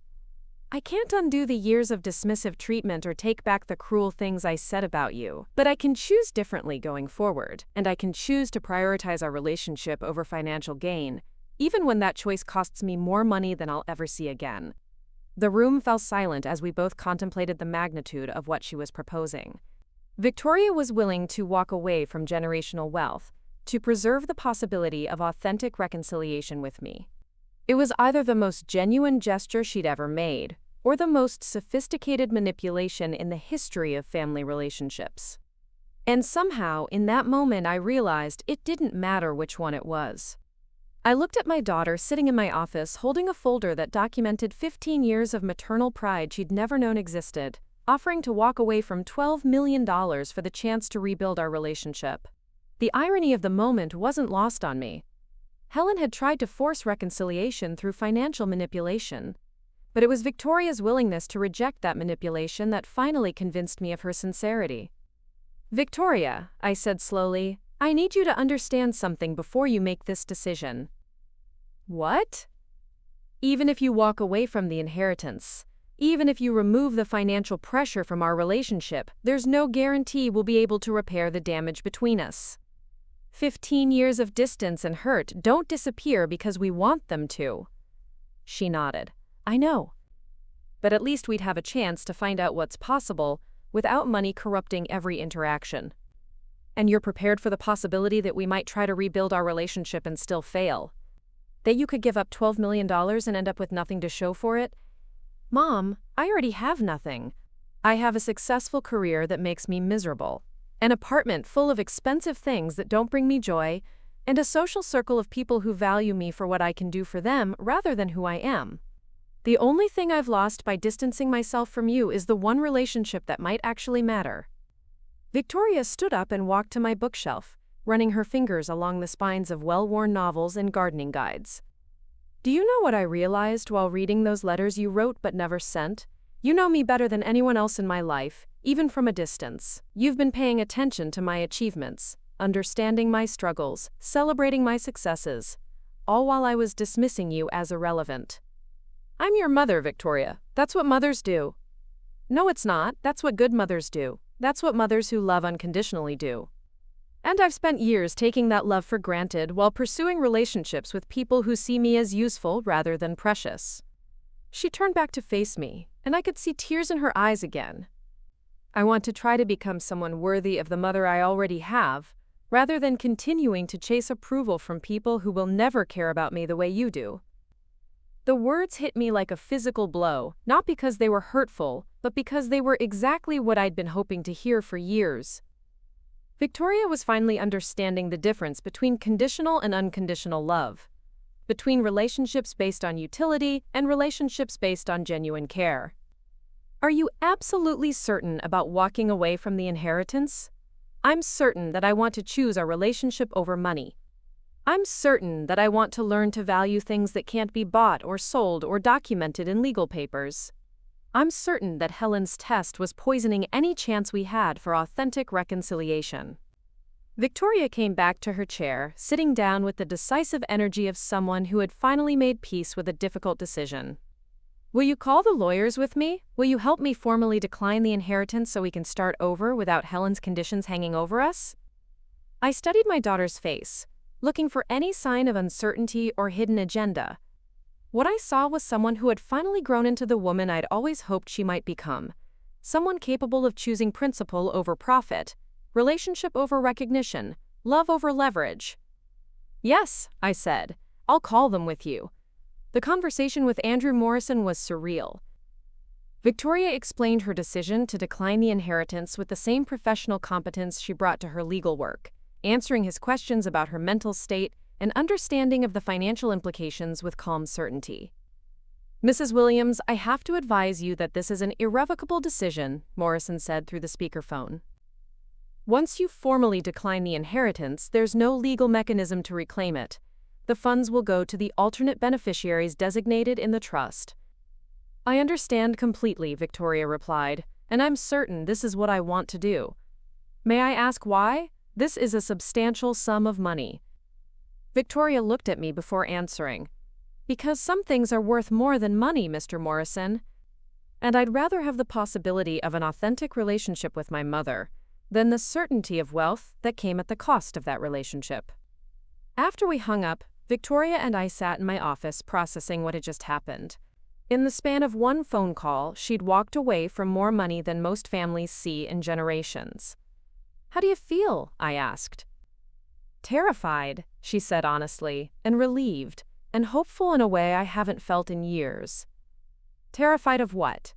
I can't undo the years of dismissive treatment or take back the cruel things I said about you, but I can choose differently going forward, and I can choose to prioritize our relationship over financial gain, even when that choice costs me more money than I'll ever see again. The room fell silent as we both contemplated the magnitude of what she was proposing. Victoria was willing to walk away from generational wealth, to preserve the possibility of authentic reconciliation with me. It was either the most genuine gesture she'd ever made, or the most sophisticated manipulation in the history of family relationships. And somehow, in that moment, I realized it didn't matter which one it was. I looked at my daughter sitting in my office holding a folder that documented 15 years of maternal pride she'd never known existed, offering to walk away from $12 million for the chance to rebuild our relationship. The irony of the moment wasn't lost on me. Helen had tried to force reconciliation through financial manipulation. But it was Victoria's willingness to reject that manipulation that finally convinced me of her sincerity. Victoria, I said slowly, I need you to understand something before you make this decision. What? Even if you walk away from the inheritance, even if you remove the financial pressure from our relationship, there's no guarantee we'll be able to repair the damage between us. 15 years of distance and hurt don't disappear because we want them to. She nodded. I know. But at least we'd have a chance to find out what's possible without money corrupting every interaction. And you're prepared for the possibility that we might try to rebuild our relationship and still fail? That you could give up $12 million and end up with nothing to show for it? Mom, I already have nothing. I have a successful career that makes me miserable, an apartment full of expensive things that don't bring me joy, and a social circle of people who value me for what I can do for them rather than who I am. The only thing I've lost by distancing myself from you is the one relationship that might actually matter. Victoria stood up and walked to my bookshelf, running her fingers along the spines of well-worn novels and gardening guides. Do you know what I realized while reading those letters you wrote but never sent? You know me better than anyone else in my life, even from a distance. You've been paying attention to my achievements, understanding my struggles, celebrating my successes, all while I was dismissing you as irrelevant. I'm your mother, Victoria. That's what mothers do. No, it's not. That's what good mothers do. That's what mothers who love unconditionally do. And I've spent years taking that love for granted while pursuing relationships with people who see me as useful rather than precious. She turned back to face me, and I could see tears in her eyes again. I want to try to become someone worthy of the mother I already have, rather than continuing to chase approval from people who will never care about me the way you do. The words hit me like a physical blow, not because they were hurtful, but because they were exactly what I'd been hoping to hear for years. Victoria was finally understanding the difference between conditional and unconditional love, between relationships based on utility and relationships based on genuine care. Are you absolutely certain about walking away from the inheritance? I'm certain that I want to choose our relationship over money. I'm certain that I want to learn to value things that can't be bought or sold or documented in legal papers. I'm certain that Helen's test was poisoning any chance we had for authentic reconciliation. Victoria came back to her chair, sitting down with the decisive energy of someone who had finally made peace with a difficult decision. Will you call the lawyers with me? Will you help me formally decline the inheritance so we can start over without Helen's conditions hanging over us? I studied my daughter's face, looking for any sign of uncertainty or hidden agenda. What I saw was someone who had finally grown into the woman I'd always hoped she might become, someone capable of choosing principle over profit, relationship over recognition, love over leverage. Yes, I said, I'll call them with you. The conversation with Andrew Morrison was surreal. Victoria explained her decision to decline the inheritance with the same professional competence she brought to her legal work, answering his questions about her mental state and understanding of the financial implications with calm certainty. Mrs. Williams, I have to advise you that this is an irrevocable decision, Morrison said through the speakerphone. Once you formally decline the inheritance, there's no legal mechanism to reclaim it. The funds will go to the alternate beneficiaries designated in the trust. I understand completely, Victoria replied, and I'm certain this is what I want to do. May I ask why? This is a substantial sum of money. Victoria looked at me before answering. Because some things are worth more than money, Mr. Morrison. And I'd rather have the possibility of an authentic relationship with my mother than the certainty of wealth that came at the cost of that relationship. After we hung up, Victoria and I sat in my office processing what had just happened. In the span of one phone call, she'd walked away from more money than most families see in generations. How do you feel? I asked. Terrified, she said honestly, and relieved, and hopeful in a way I haven't felt in years. Terrified of what?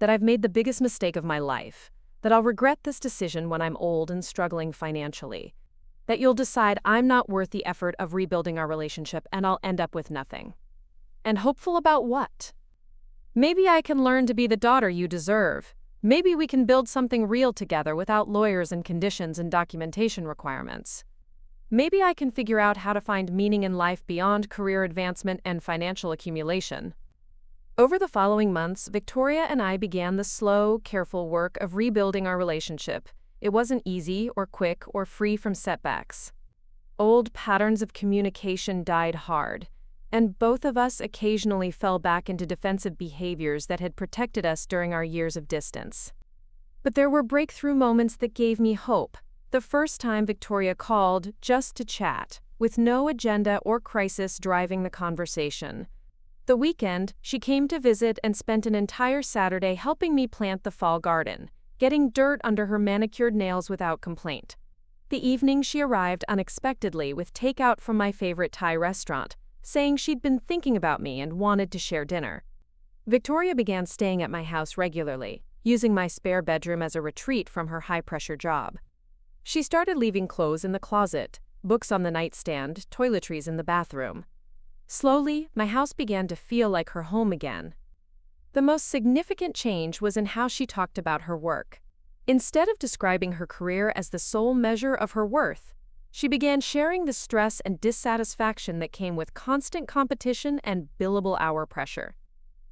That I've made the biggest mistake of my life, that I'll regret this decision when I'm old and struggling financially, that you'll decide I'm not worth the effort of rebuilding our relationship and I'll end up with nothing. And hopeful about what? Maybe I can learn to be the daughter you deserve. Maybe we can build something real together without lawyers and conditions and documentation requirements. Maybe I can figure out how to find meaning in life beyond career advancement and financial accumulation. Over the following months, Victoria and I began the slow, careful work of rebuilding our relationship. It wasn't easy or quick or free from setbacks. Old patterns of communication died hard, and both of us occasionally fell back into defensive behaviors that had protected us during our years of distance. But there were breakthrough moments that gave me hope. The first time Victoria called just to chat, with no agenda or crisis driving the conversation. The weekend, she came to visit and spent an entire Saturday helping me plant the fall garden, getting dirt under her manicured nails without complaint. The evening she arrived unexpectedly with takeout from my favorite Thai restaurant, saying she'd been thinking about me and wanted to share dinner. Victoria began staying at my house regularly, using my spare bedroom as a retreat from her high-pressure job. She started leaving clothes in the closet, books on the nightstand, toiletries in the bathroom. Slowly, my house began to feel like her home again. The most significant change was in how she talked about her work. Instead of describing her career as the sole measure of her worth, she began sharing the stress and dissatisfaction that came with constant competition and billable hour pressure.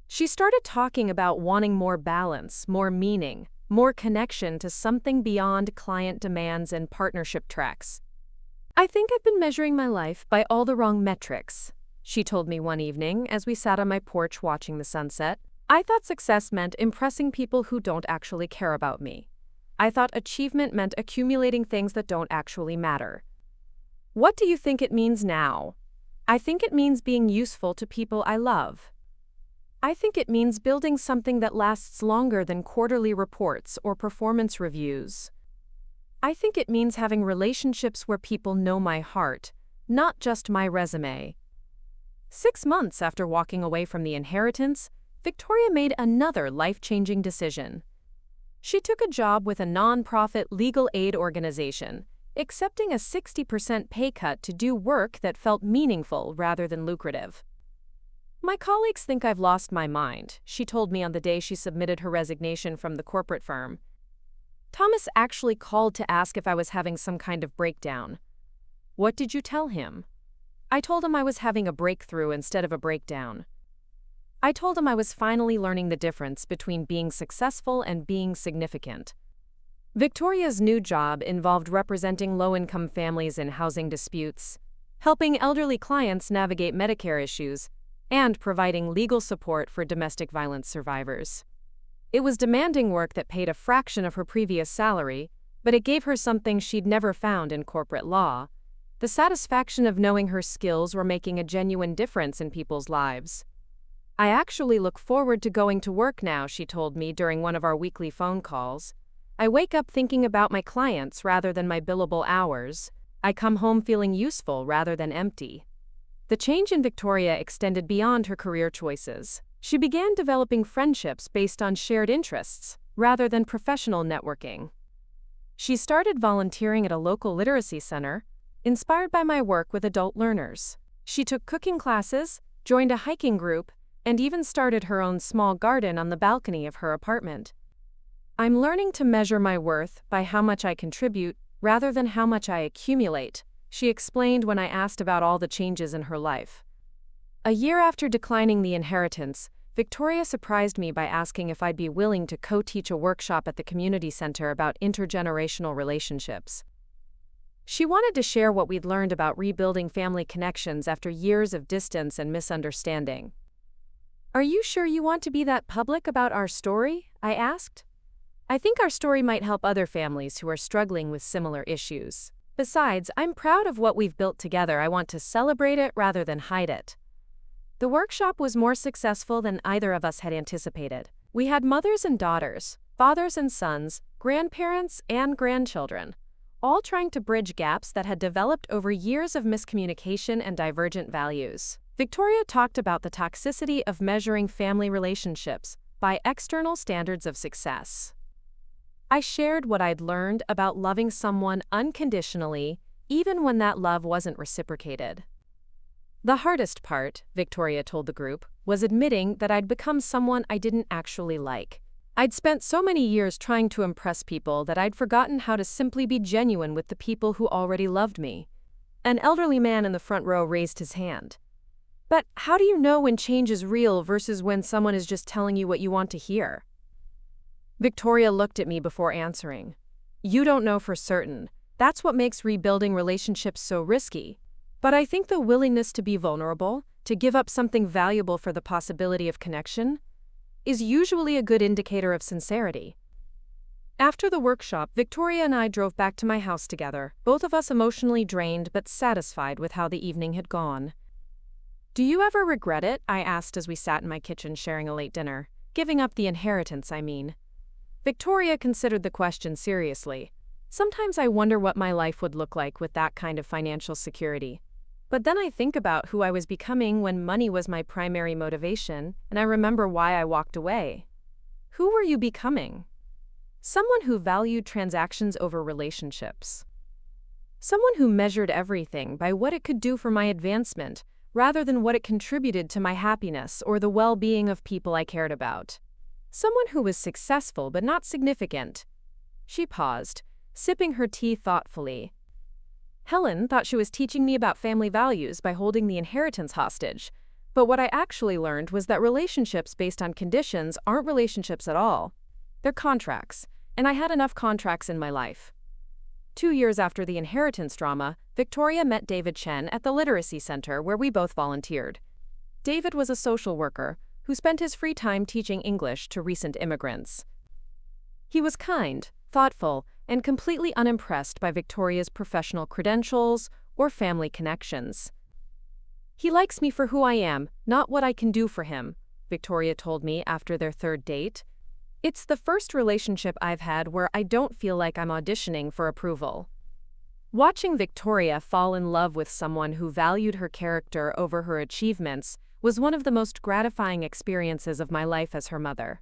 She started talking about wanting more balance, more meaning, more connection to something beyond client demands and partnership tracks. I think I've been measuring my life by all the wrong metrics, she told me one evening as we sat on my porch watching the sunset. I thought success meant impressing people who don't actually care about me. I thought achievement meant accumulating things that don't actually matter. What do you think it means now? I think it means being useful to people I love. I think it means building something that lasts longer than quarterly reports or performance reviews. I think it means having relationships where people know my heart, not just my resume. 6 months after walking away from the inheritance, Victoria made another life-changing decision. She took a job with a nonprofit legal aid organization, accepting a 60% pay cut to do work that felt meaningful rather than lucrative. My colleagues think I've lost my mind, she told me on the day she submitted her resignation from the corporate firm. Thomas actually called to ask if I was having some kind of breakdown. What did you tell him? I told him I was having a breakthrough instead of a breakdown. I told him I was finally learning the difference between being successful and being significant. Victoria's new job involved representing low-income families in housing disputes, helping elderly clients navigate Medicare issues, and providing legal support for domestic violence survivors. It was demanding work that paid a fraction of her previous salary, but it gave her something she'd never found in corporate law: the satisfaction of knowing her skills were making a genuine difference in people's lives. I actually look forward to going to work now, she told me during one of our weekly phone calls. I wake up thinking about my clients rather than my billable hours. I come home feeling useful rather than empty. The change in Victoria extended beyond her career choices. She began developing friendships based on shared interests, rather than professional networking. She started volunteering at a local literacy center, inspired by my work with adult learners. She took cooking classes, joined a hiking group, and even started her own small garden on the balcony of her apartment. I'm learning to measure my worth by how much I contribute rather than how much I accumulate, she explained when I asked about all the changes in her life. A year after declining the inheritance, Victoria surprised me by asking if I'd be willing to co-teach a workshop at the community center about intergenerational relationships. She wanted to share what we'd learned about rebuilding family connections after years of distance and misunderstanding. "Are you sure you want to be that public about our story?" I asked. "I think our story might help other families who are struggling with similar issues. Besides, I'm proud of what we've built together. I want to celebrate it rather than hide it." The workshop was more successful than either of us had anticipated. We had mothers and daughters, fathers and sons, grandparents and grandchildren, all trying to bridge gaps that had developed over years of miscommunication and divergent values. Victoria talked about the toxicity of measuring family relationships by external standards of success. I shared what I'd learned about loving someone unconditionally, even when that love wasn't reciprocated. The hardest part, Victoria told the group, was admitting that I'd become someone I didn't actually like. I'd spent so many years trying to impress people that I'd forgotten how to simply be genuine with the people who already loved me. An elderly man in the front row raised his hand. "But how do you know when change is real versus when someone is just telling you what you want to hear?" Victoria looked at me before answering. "You don't know for certain. That's what makes rebuilding relationships so risky. But I think the willingness to be vulnerable, to give up something valuable for the possibility of connection, is usually a good indicator of sincerity." After the workshop, Victoria and I drove back to my house together, both of us emotionally drained but satisfied with how the evening had gone. "Do you ever regret it?" I asked as we sat in my kitchen sharing a late dinner. "Giving up the inheritance, I mean." Victoria considered the question seriously. "Sometimes I wonder what my life would look like with that kind of financial security. But then I think about who I was becoming when money was my primary motivation, and I remember why I walked away." "Who were you becoming?" "Someone who valued transactions over relationships. Someone who measured everything by what it could do for my advancement, rather than what it contributed to my happiness or the well-being of people I cared about. Someone who was successful but not significant." She paused, sipping her tea thoughtfully. "Helen thought she was teaching me about family values by holding the inheritance hostage, but what I actually learned was that relationships based on conditions aren't relationships at all. They're contracts, and I had enough contracts in my life." 2 years after the inheritance drama, Victoria met David Chen at the Literacy Center where we both volunteered. David was a social worker who spent his free time teaching English to recent immigrants. He was kind, thoughtful, and completely unimpressed by Victoria's professional credentials or family connections. "He likes me for who I am, not what I can do for him," Victoria told me after their third date. "It's the first relationship I've had where I don't feel like I'm auditioning for approval." Watching Victoria fall in love with someone who valued her character over her achievements was one of the most gratifying experiences of my life as her mother.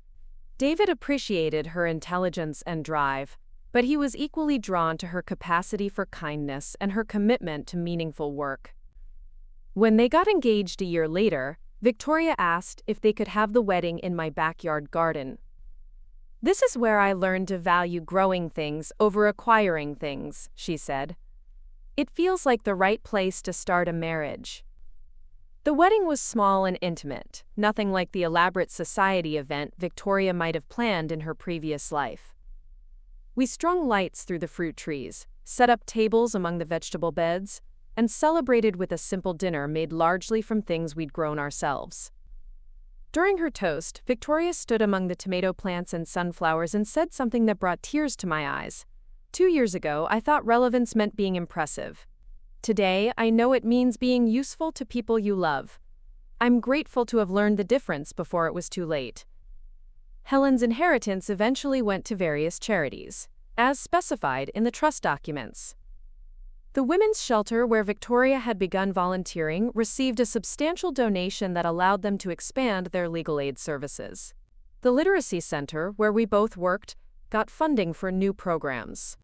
David appreciated her intelligence and drive, but he was equally drawn to her capacity for kindness and her commitment to meaningful work. When they got engaged a year later, Victoria asked if they could have the wedding in my backyard garden. "This is where I learned to value growing things over acquiring things," she said. "It feels like the right place to start a marriage." The wedding was small and intimate, nothing like the elaborate society event Victoria might have planned in her previous life. We strung lights through the fruit trees, set up tables among the vegetable beds, and celebrated with a simple dinner made largely from things we'd grown ourselves. During her toast, Victoria stood among the tomato plants and sunflowers and said something that brought tears to my eyes. 2 years ago, I thought relevance meant being impressive. Today, I know it means being useful to people you love. I'm grateful to have learned the difference before it was too late." Helen's inheritance eventually went to various charities, as specified in the trust documents. The women's shelter where Victoria had begun volunteering received a substantial donation that allowed them to expand their legal aid services. The Literacy Center, where we both worked, got funding for new programs.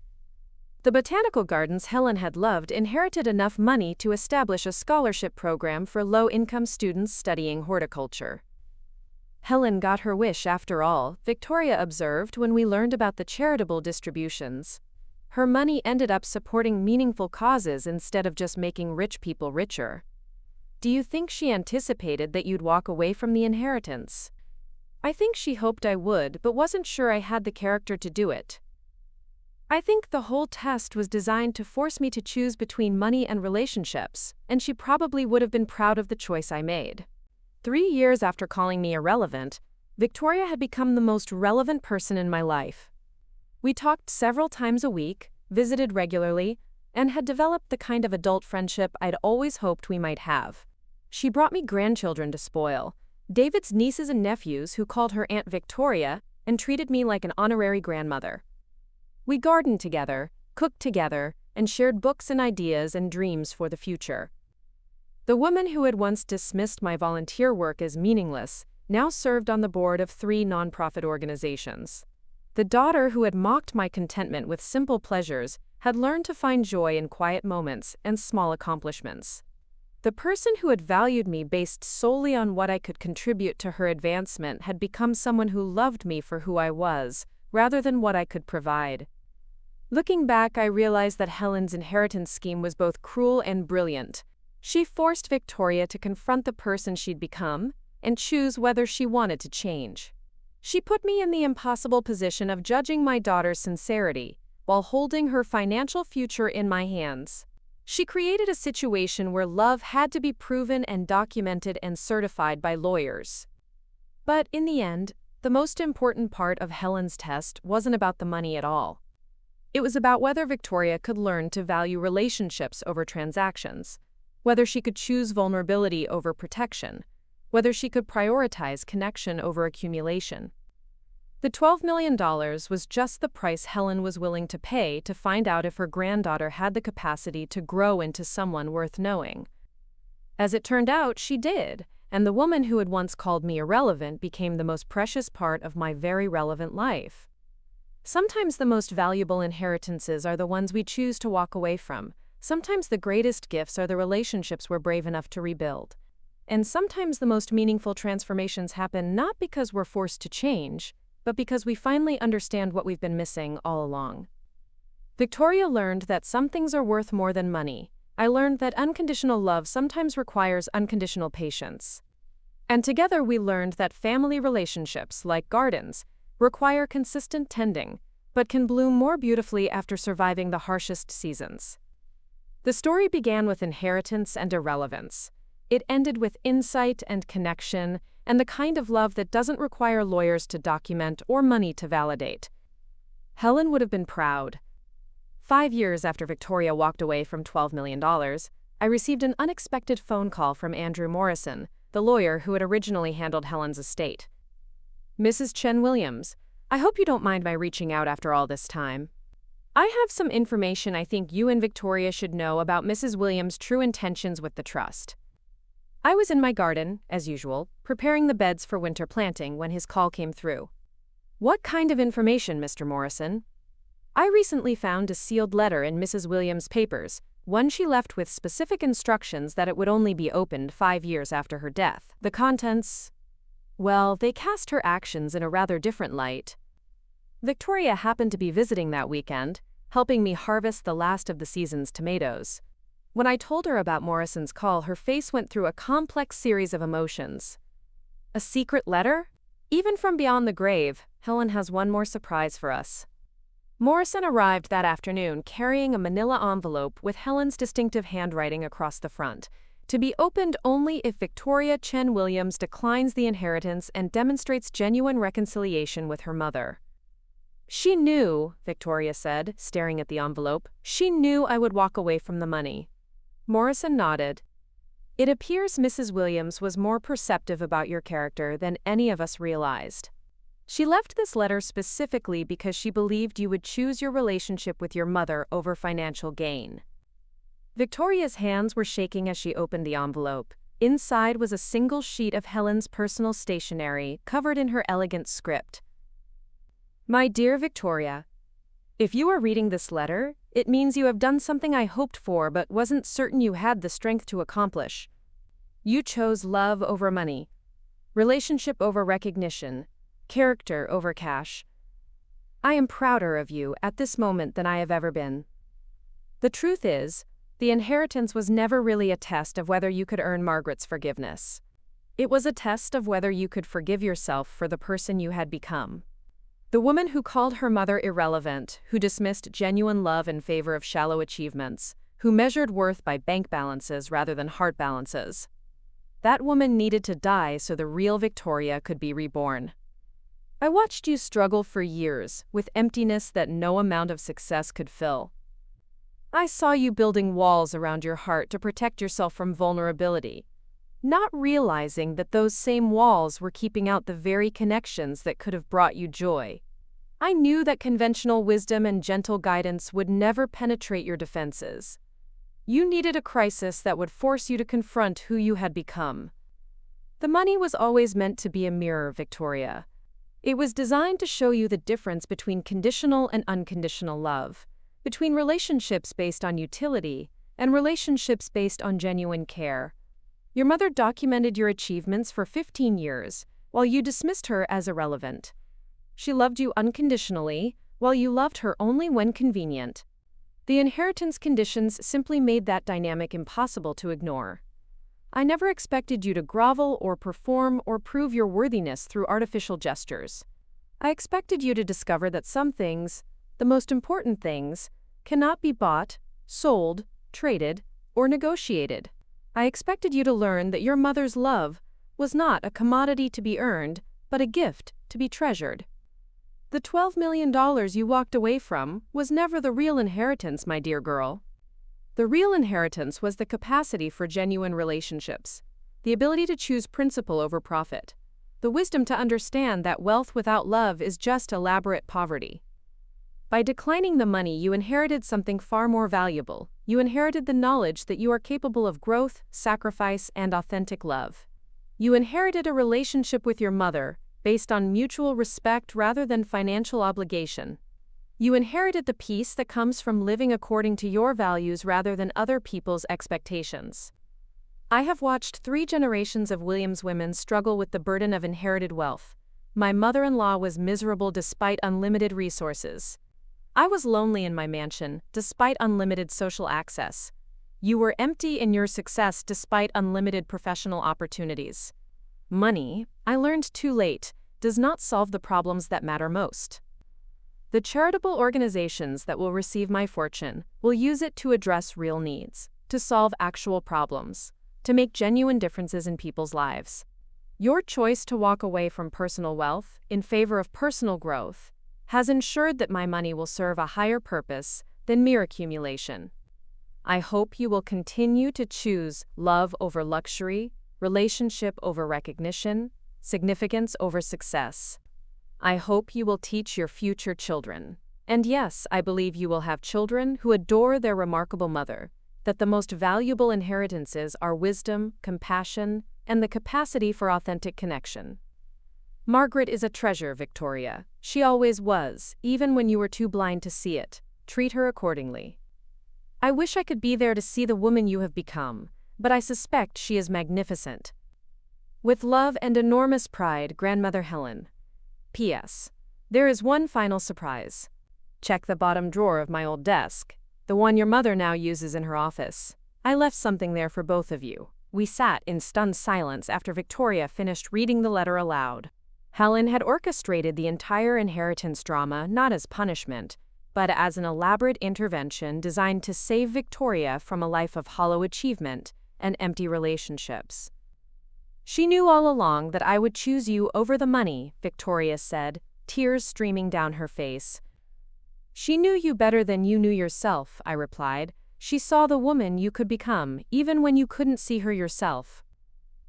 The botanical gardens Helen had loved inherited enough money to establish a scholarship program for low-income students studying horticulture. Helen got her wish after all, Victoria observed when we learned about the charitable distributions. Her money ended up supporting meaningful causes instead of just making rich people richer. Do you think she anticipated that you'd walk away from the inheritance? I think she hoped I would, but wasn't sure I had the character to do it. I think the whole test was designed to force me to choose between money and relationships, and she probably would have been proud of the choice I made. 3 years after calling me irrelevant, Victoria had become the most relevant person in my life. We talked several times a week, visited regularly, and had developed the kind of adult friendship I'd always hoped we might have. She brought me grandchildren to spoil, David's nieces and nephews who called her Aunt Victoria and treated me like an honorary grandmother. We gardened together, cooked together, and shared books and ideas and dreams for the future. The woman who had once dismissed my volunteer work as meaningless now served on the board of 3 nonprofit organizations. The daughter who had mocked my contentment with simple pleasures had learned to find joy in quiet moments and small accomplishments. The person who had valued me based solely on what I could contribute to her advancement had become someone who loved me for who I was, rather than what I could provide. Looking back, I realized that Helen's inheritance scheme was both cruel and brilliant. She forced Victoria to confront the person she'd become and choose whether she wanted to change. She put me in the impossible position of judging my daughter's sincerity while holding her financial future in my hands. She created a situation where love had to be proven and documented and certified by lawyers. But in the end, the most important part of Helen's test wasn't about the money at all. It was about whether Victoria could learn to value relationships over transactions, whether she could choose vulnerability over protection, whether she could prioritize connection over accumulation. The $12 million was just the price Helen was willing to pay to find out if her granddaughter had the capacity to grow into someone worth knowing. As it turned out, she did, and the woman who had once called me irrelevant became the most precious part of my very relevant life. Sometimes the most valuable inheritances are the ones we choose to walk away from. Sometimes the greatest gifts are the relationships we're brave enough to rebuild. And sometimes the most meaningful transformations happen not because we're forced to change, but because we finally understand what we've been missing all along. Victoria learned that some things are worth more than money. I learned that unconditional love sometimes requires unconditional patience. And together we learned that family relationships, like gardens, require consistent tending, but can bloom more beautifully after surviving the harshest seasons. The story began with inheritance and irrelevance. It ended with insight and connection, and the kind of love that doesn't require lawyers to document or money to validate. Helen would have been proud. 5 years after Victoria walked away from $12 million, I received an unexpected phone call from Andrew Morrison, the lawyer who had originally handled Helen's estate. "Mrs. Chen Williams, I hope you don't mind my reaching out after all this time. I have some information I think you and Victoria should know about Mrs. Williams' true intentions with the trust." I was in my garden, as usual, preparing the beds for winter planting when his call came through. "What kind of information, Mr. Morrison?" "I recently found a sealed letter in Mrs. Williams' papers, one she left with specific instructions that it would only be opened 5 years after her death. The contents, well, they cast her actions in a rather different light. Victoria happened to be visiting that weekend, helping me harvest the last of the season's tomatoes. When I told her about Morrison's call, her face went through a complex series of emotions. A secret letter? Even from beyond the grave, Helen has one more surprise for us. Morrison arrived that afternoon carrying a manila envelope with Helen's distinctive handwriting across the front, to be opened only if Victoria Chen Williams declines the inheritance and demonstrates genuine reconciliation with her mother. "She knew," Victoria said, staring at the envelope, "she knew I would walk away from the money." Morrison nodded. "It appears Mrs. Williams was more perceptive about your character than any of us realized. She left this letter specifically because she believed you would choose your relationship with your mother over financial gain." Victoria's hands were shaking as she opened the envelope. Inside was a single sheet of Helen's personal stationery, covered in her elegant script. "My dear Victoria, if you are reading this letter, it means you have done something I hoped for but wasn't certain you had the strength to accomplish. You chose love over money. Relationship over recognition. Character over cash. I am prouder of you at this moment than I have ever been. The truth is, the inheritance was never really a test of whether you could earn Margaret's forgiveness. It was a test of whether you could forgive yourself for the person you had become. The woman who called her mother irrelevant, who dismissed genuine love in favor of shallow achievements, who measured worth by bank balances rather than heart balances. That woman needed to die so the real Victoria could be reborn. I watched you struggle for years with emptiness that no amount of success could fill. I saw you building walls around your heart to protect yourself from vulnerability, not realizing that those same walls were keeping out the very connections that could have brought you joy. I knew that conventional wisdom and gentle guidance would never penetrate your defenses. You needed a crisis that would force you to confront who you had become. The money was always meant to be a mirror, Victoria. It was designed to show you the difference between conditional and unconditional love, between relationships based on utility and relationships based on genuine care. Your mother documented your achievements for 15 years, while you dismissed her as irrelevant. She loved you unconditionally, while you loved her only when convenient. The inheritance conditions simply made that dynamic impossible to ignore. I never expected you to grovel or perform or prove your worthiness through artificial gestures. I expected you to discover that some things, the most important things, cannot be bought, sold, traded, or negotiated. I expected you to learn that your mother's love was not a commodity to be earned, but a gift to be treasured. The $12 million you walked away from was never the real inheritance, my dear girl. The real inheritance was the capacity for genuine relationships, the ability to choose principle over profit, the wisdom to understand that wealth without love is just elaborate poverty. By declining the money, you inherited something far more valuable. You inherited the knowledge that you are capable of growth, sacrifice, and authentic love. You inherited a relationship with your mother based on mutual respect rather than financial obligation. You inherited the peace that comes from living according to your values rather than other people's expectations. I have watched 3 generations of Williams women struggle with the burden of inherited wealth. My mother-in-law was miserable despite unlimited resources. I was lonely in my mansion despite unlimited social access. You were empty in your success despite unlimited professional opportunities. Money, I learned too late, does not solve the problems that matter most. The charitable organizations that will receive my fortune will use it to address real needs, to solve actual problems, to make genuine differences in people's lives. Your choice to walk away from personal wealth in favor of personal growth has ensured that my money will serve a higher purpose than mere accumulation. I hope you will continue to choose love over luxury, relationship over recognition, significance over success. I hope you will teach your future children, and yes, I believe you will have children who adore their remarkable mother, that the most valuable inheritances are wisdom, compassion, and the capacity for authentic connection. Margaret is a treasure, Victoria. She always was, even when you were too blind to see it. Treat her accordingly. I wish I could be there to see the woman you have become, but I suspect she is magnificent. With love and enormous pride, Grandmother Helen. P.S. There is one final surprise. Check the bottom drawer of my old desk, the one your mother now uses in her office. I left something there for both of you. We sat in stunned silence after Victoria finished reading the letter aloud. Helen had orchestrated the entire inheritance drama not as punishment, but as an elaborate intervention designed to save Victoria from a life of hollow achievement and empty relationships. She knew all along that I would choose you over the money, Victoria said, tears streaming down her face. She knew you better than you knew yourself, I replied. She saw the woman you could become, even when you couldn't see her yourself.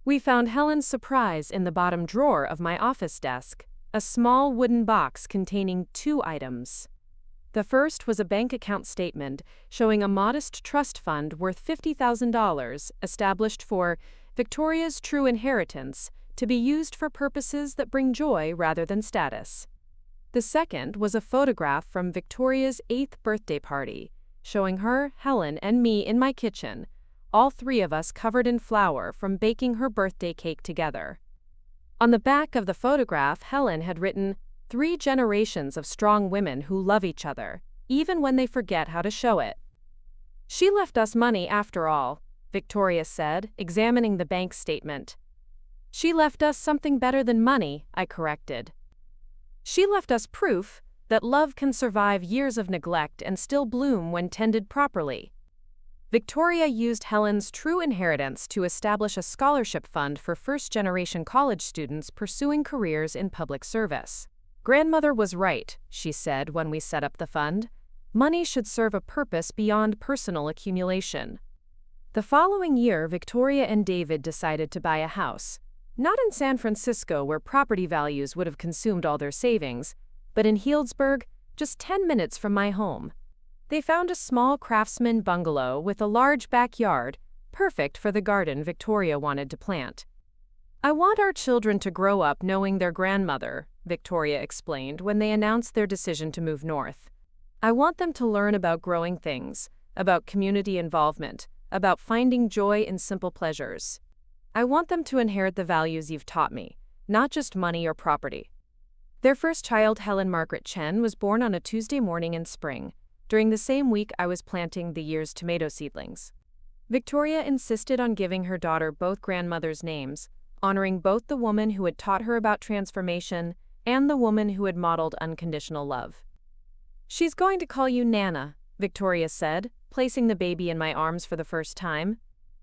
We found Helen's surprise in the bottom drawer of my office desk, a small wooden box containing 2 items. The first was a bank account statement showing a modest trust fund worth $50,000 established for Victoria's true inheritance to be used for purposes that bring joy rather than status. The second was a photograph from Victoria's 8th birthday party, showing her, Helen, and me in my kitchen, all 3 of us covered in flour from baking her birthday cake together. On the back of the photograph, Helen had written, "3 generations of strong women who love each other, even when they forget how to show it." "She left us money after all," Victoria said, examining the bank statement. "She left us something better than money," I corrected. "She left us proof that love can survive years of neglect and still bloom when tended properly." Victoria used Helen's true inheritance to establish a scholarship fund for first-generation college students pursuing careers in public service. "Grandmother was right," she said when we set up the fund. "Money should serve a purpose beyond personal accumulation." The following year, Victoria and David decided to buy a house. Not in San Francisco, where property values would have consumed all their savings, but in Healdsburg, just 10 minutes from my home. They found a small craftsman bungalow with a large backyard, perfect for the garden Victoria wanted to plant. "I want our children to grow up knowing their grandmother," Victoria explained when they announced their decision to move north. "I want them to learn about growing things, about community involvement, about finding joy in simple pleasures. I want them to inherit the values you've taught me, not just money or property." Their first child, Helen Margaret Chen, was born on a Tuesday morning in spring, during the same week I was planting the year's tomato seedlings. Victoria insisted on giving her daughter both grandmothers' names, honoring both the woman who had taught her about transformation and the woman who had modeled unconditional love. "She's going to call you Nana," Victoria said, placing the baby in my arms for the first time.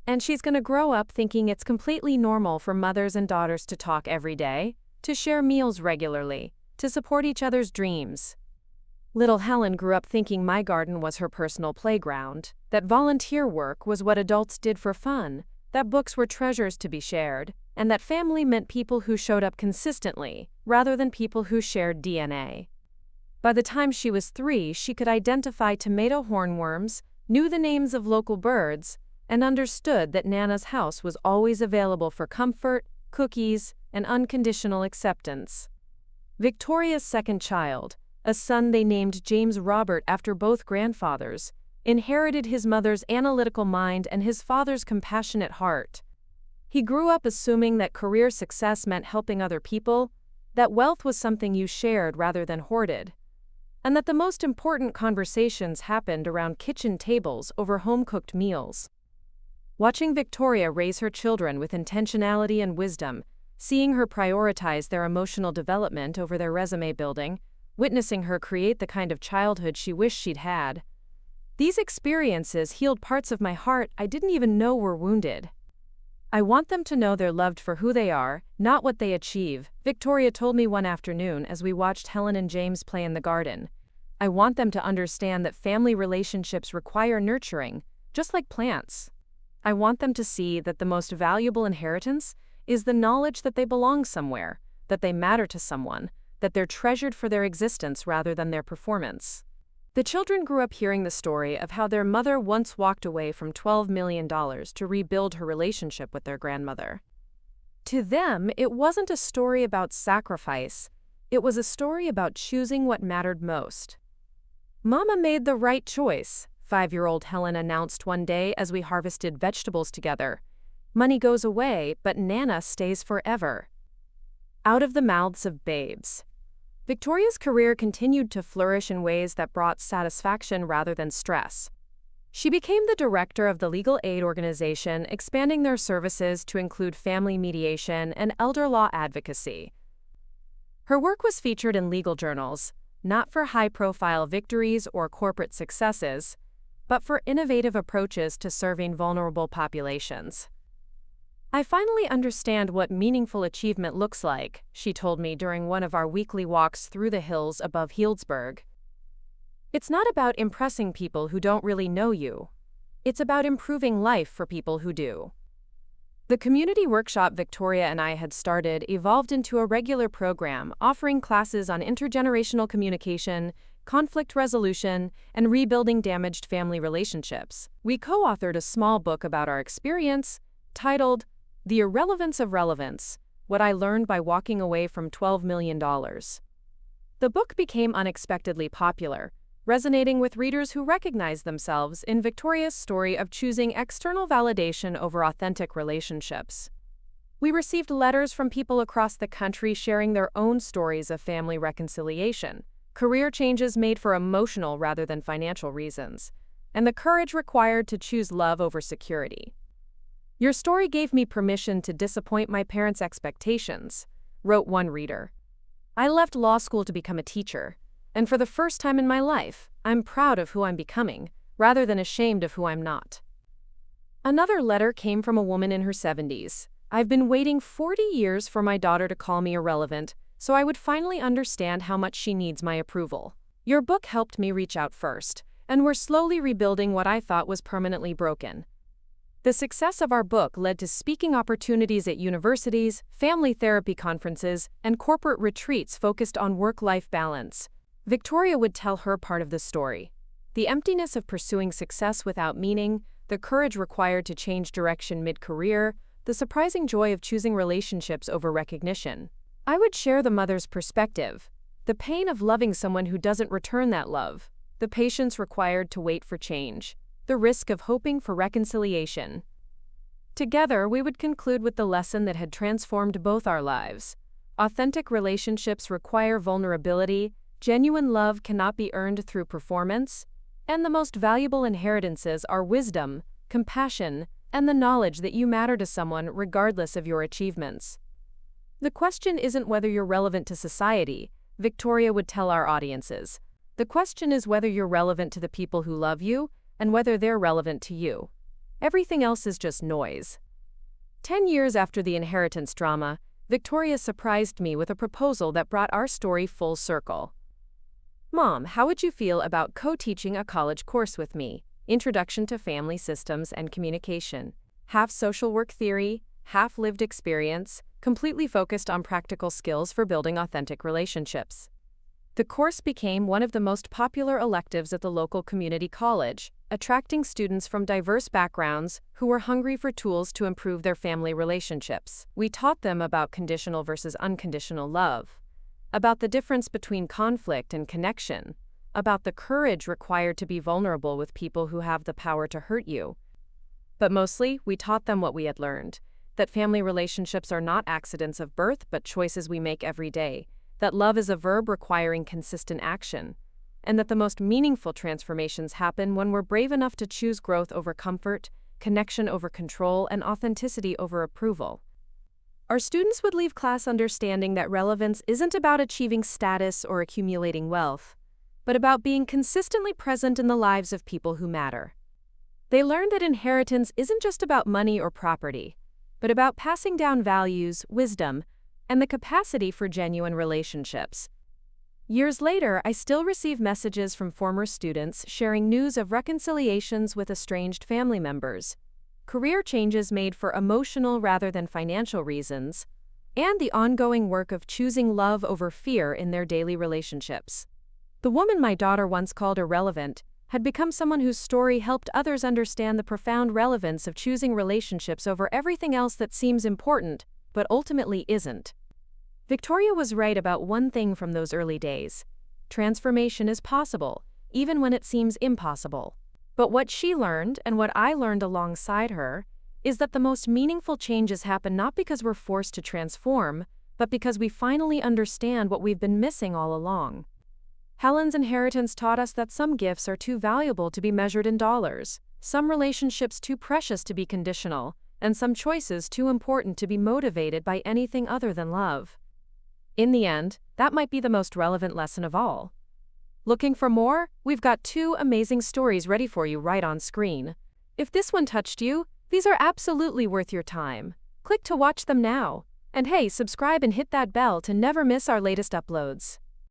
"And she's going to grow up thinking it's completely normal for mothers and daughters to talk every day, to share meals regularly, to support each other's dreams." Little Helen grew up thinking my garden was her personal playground, that volunteer work was what adults did for fun, that books were treasures to be shared, and that family meant people who showed up consistently, rather than people who shared DNA. By the time she was 3, she could identify tomato hornworms, knew the names of local birds, and understood that Nana's house was always available for comfort, cookies, and unconditional acceptance. Victoria's second child, a son they named James Robert after both grandfathers, inherited his mother's analytical mind and his father's compassionate heart. He grew up assuming that career success meant helping other people, that wealth was something you shared rather than hoarded, and that the most important conversations happened around kitchen tables over home-cooked meals. Watching Victoria raise her children with intentionality and wisdom, seeing her prioritize their emotional development over their resume building, witnessing her create the kind of childhood she wished she'd had, these experiences healed parts of my heart I didn't even know were wounded. "I want them to know they're loved for who they are, not what they achieve," Victoria told me one afternoon as we watched Helen and James play in the garden. "I want them to understand that family relationships require nurturing, just like plants. I want them to see that the most valuable inheritance is the knowledge that they belong somewhere, that they matter to someone, that they're treasured for their existence rather than their performance." The children grew up hearing the story of how their mother once walked away from $12 million to rebuild her relationship with their grandmother. To them, it wasn't a story about sacrifice. It was a story about choosing what mattered most. "Mama made the right choice," 5-year-old Helen announced one day as we harvested vegetables together. "Money goes away, but Nana stays forever." Out of the mouths of babes. Victoria's career continued to flourish in ways that brought satisfaction rather than stress. She became the director of the legal aid organization, expanding their services to include family mediation and elder law advocacy. Her work was featured in legal journals, not for high-profile victories or corporate successes, but for innovative approaches to serving vulnerable populations. "I finally understand what meaningful achievement looks like," she told me during one of our weekly walks through the hills above Healdsburg. "It's not about impressing people who don't really know you. It's about improving life for people who do." The community workshop Victoria and I had started evolved into a regular program offering classes on intergenerational communication, conflict resolution, and rebuilding damaged family relationships. We co-authored a small book about our experience, titled "The Irrelevance of Relevance: What I Learned by Walking Away from $12 Million." The book became unexpectedly popular, resonating with readers who recognized themselves in Victoria's story of choosing external validation over authentic relationships. We received letters from people across the country sharing their own stories of family reconciliation, career changes made for emotional rather than financial reasons, and the courage required to choose love over security. "Your story gave me permission to disappoint my parents' expectations," wrote one reader. "I left law school to become a teacher, and for the first time in my life, I'm proud of who I'm becoming, rather than ashamed of who I'm not." Another letter came from a woman in her 70s. "I've been waiting 40 years for my daughter to call me irrelevant, so I would finally understand how much she needs my approval. Your book helped me reach out first, and we're slowly rebuilding what I thought was permanently broken." The success of our book led to speaking opportunities at universities, family therapy conferences, and corporate retreats focused on work-life balance. Victoria would tell her part of the story: the emptiness of pursuing success without meaning, the courage required to change direction mid-career, the surprising joy of choosing relationships over recognition. I would share the mother's perspective: the pain of loving someone who doesn't return that love, the patience required to wait for change, the risk of hoping for reconciliation. Together, we would conclude with the lesson that had transformed both our lives. Authentic relationships require vulnerability, genuine love cannot be earned through performance, and the most valuable inheritances are wisdom, compassion, and the knowledge that you matter to someone regardless of your achievements. The question isn't whether you're relevant to society, Victoria would tell our audiences. The question is whether you're relevant to the people who love you and whether they're relevant to you. Everything else is just noise. 10 years after the inheritance drama, Victoria surprised me with a proposal that brought our story full circle. "Mom, how would you feel about co-teaching a college course with me? Introduction to Family Systems and Communication. Half social work theory, half lived experience, completely focused on practical skills for building authentic relationships." The course became one of the most popular electives at the local community college, attracting students from diverse backgrounds who were hungry for tools to improve their family relationships. We taught them about conditional versus unconditional love, about the difference between conflict and connection, about the courage required to be vulnerable with people who have the power to hurt you. But mostly, we taught them what we had learned: that family relationships are not accidents of birth but choices we make every day, that love is a verb requiring consistent action, and that the most meaningful transformations happen when we're brave enough to choose growth over comfort, connection over control, and authenticity over approval. Our students would leave class understanding that relevance isn't about achieving status or accumulating wealth, but about being consistently present in the lives of people who matter. They learned that inheritance isn't just about money or property, but about passing down values, wisdom, and the capacity for genuine relationships. Years later, I still receive messages from former students sharing news of reconciliations with estranged family members, career changes made for emotional rather than financial reasons, and the ongoing work of choosing love over fear in their daily relationships. The woman my daughter once called irrelevant had become someone whose story helped others understand the profound relevance of choosing relationships over everything else that seems important, but ultimately isn't. Victoria was right about one thing from those early days: transformation is possible, even when it seems impossible. But what she learned, and what I learned alongside her, is that the most meaningful changes happen not because we're forced to transform, but because we finally understand what we've been missing all along. Helen's inheritance taught us that some gifts are too valuable to be measured in dollars, some relationships too precious to be conditional, and some choices too important to be motivated by anything other than love. In the end, that might be the most relevant lesson of all. Looking for more? We've got 2 amazing stories ready for you right on screen. If this one touched you, these are absolutely worth your time. Click to watch them now. And hey, subscribe and hit that bell to never miss our latest uploads.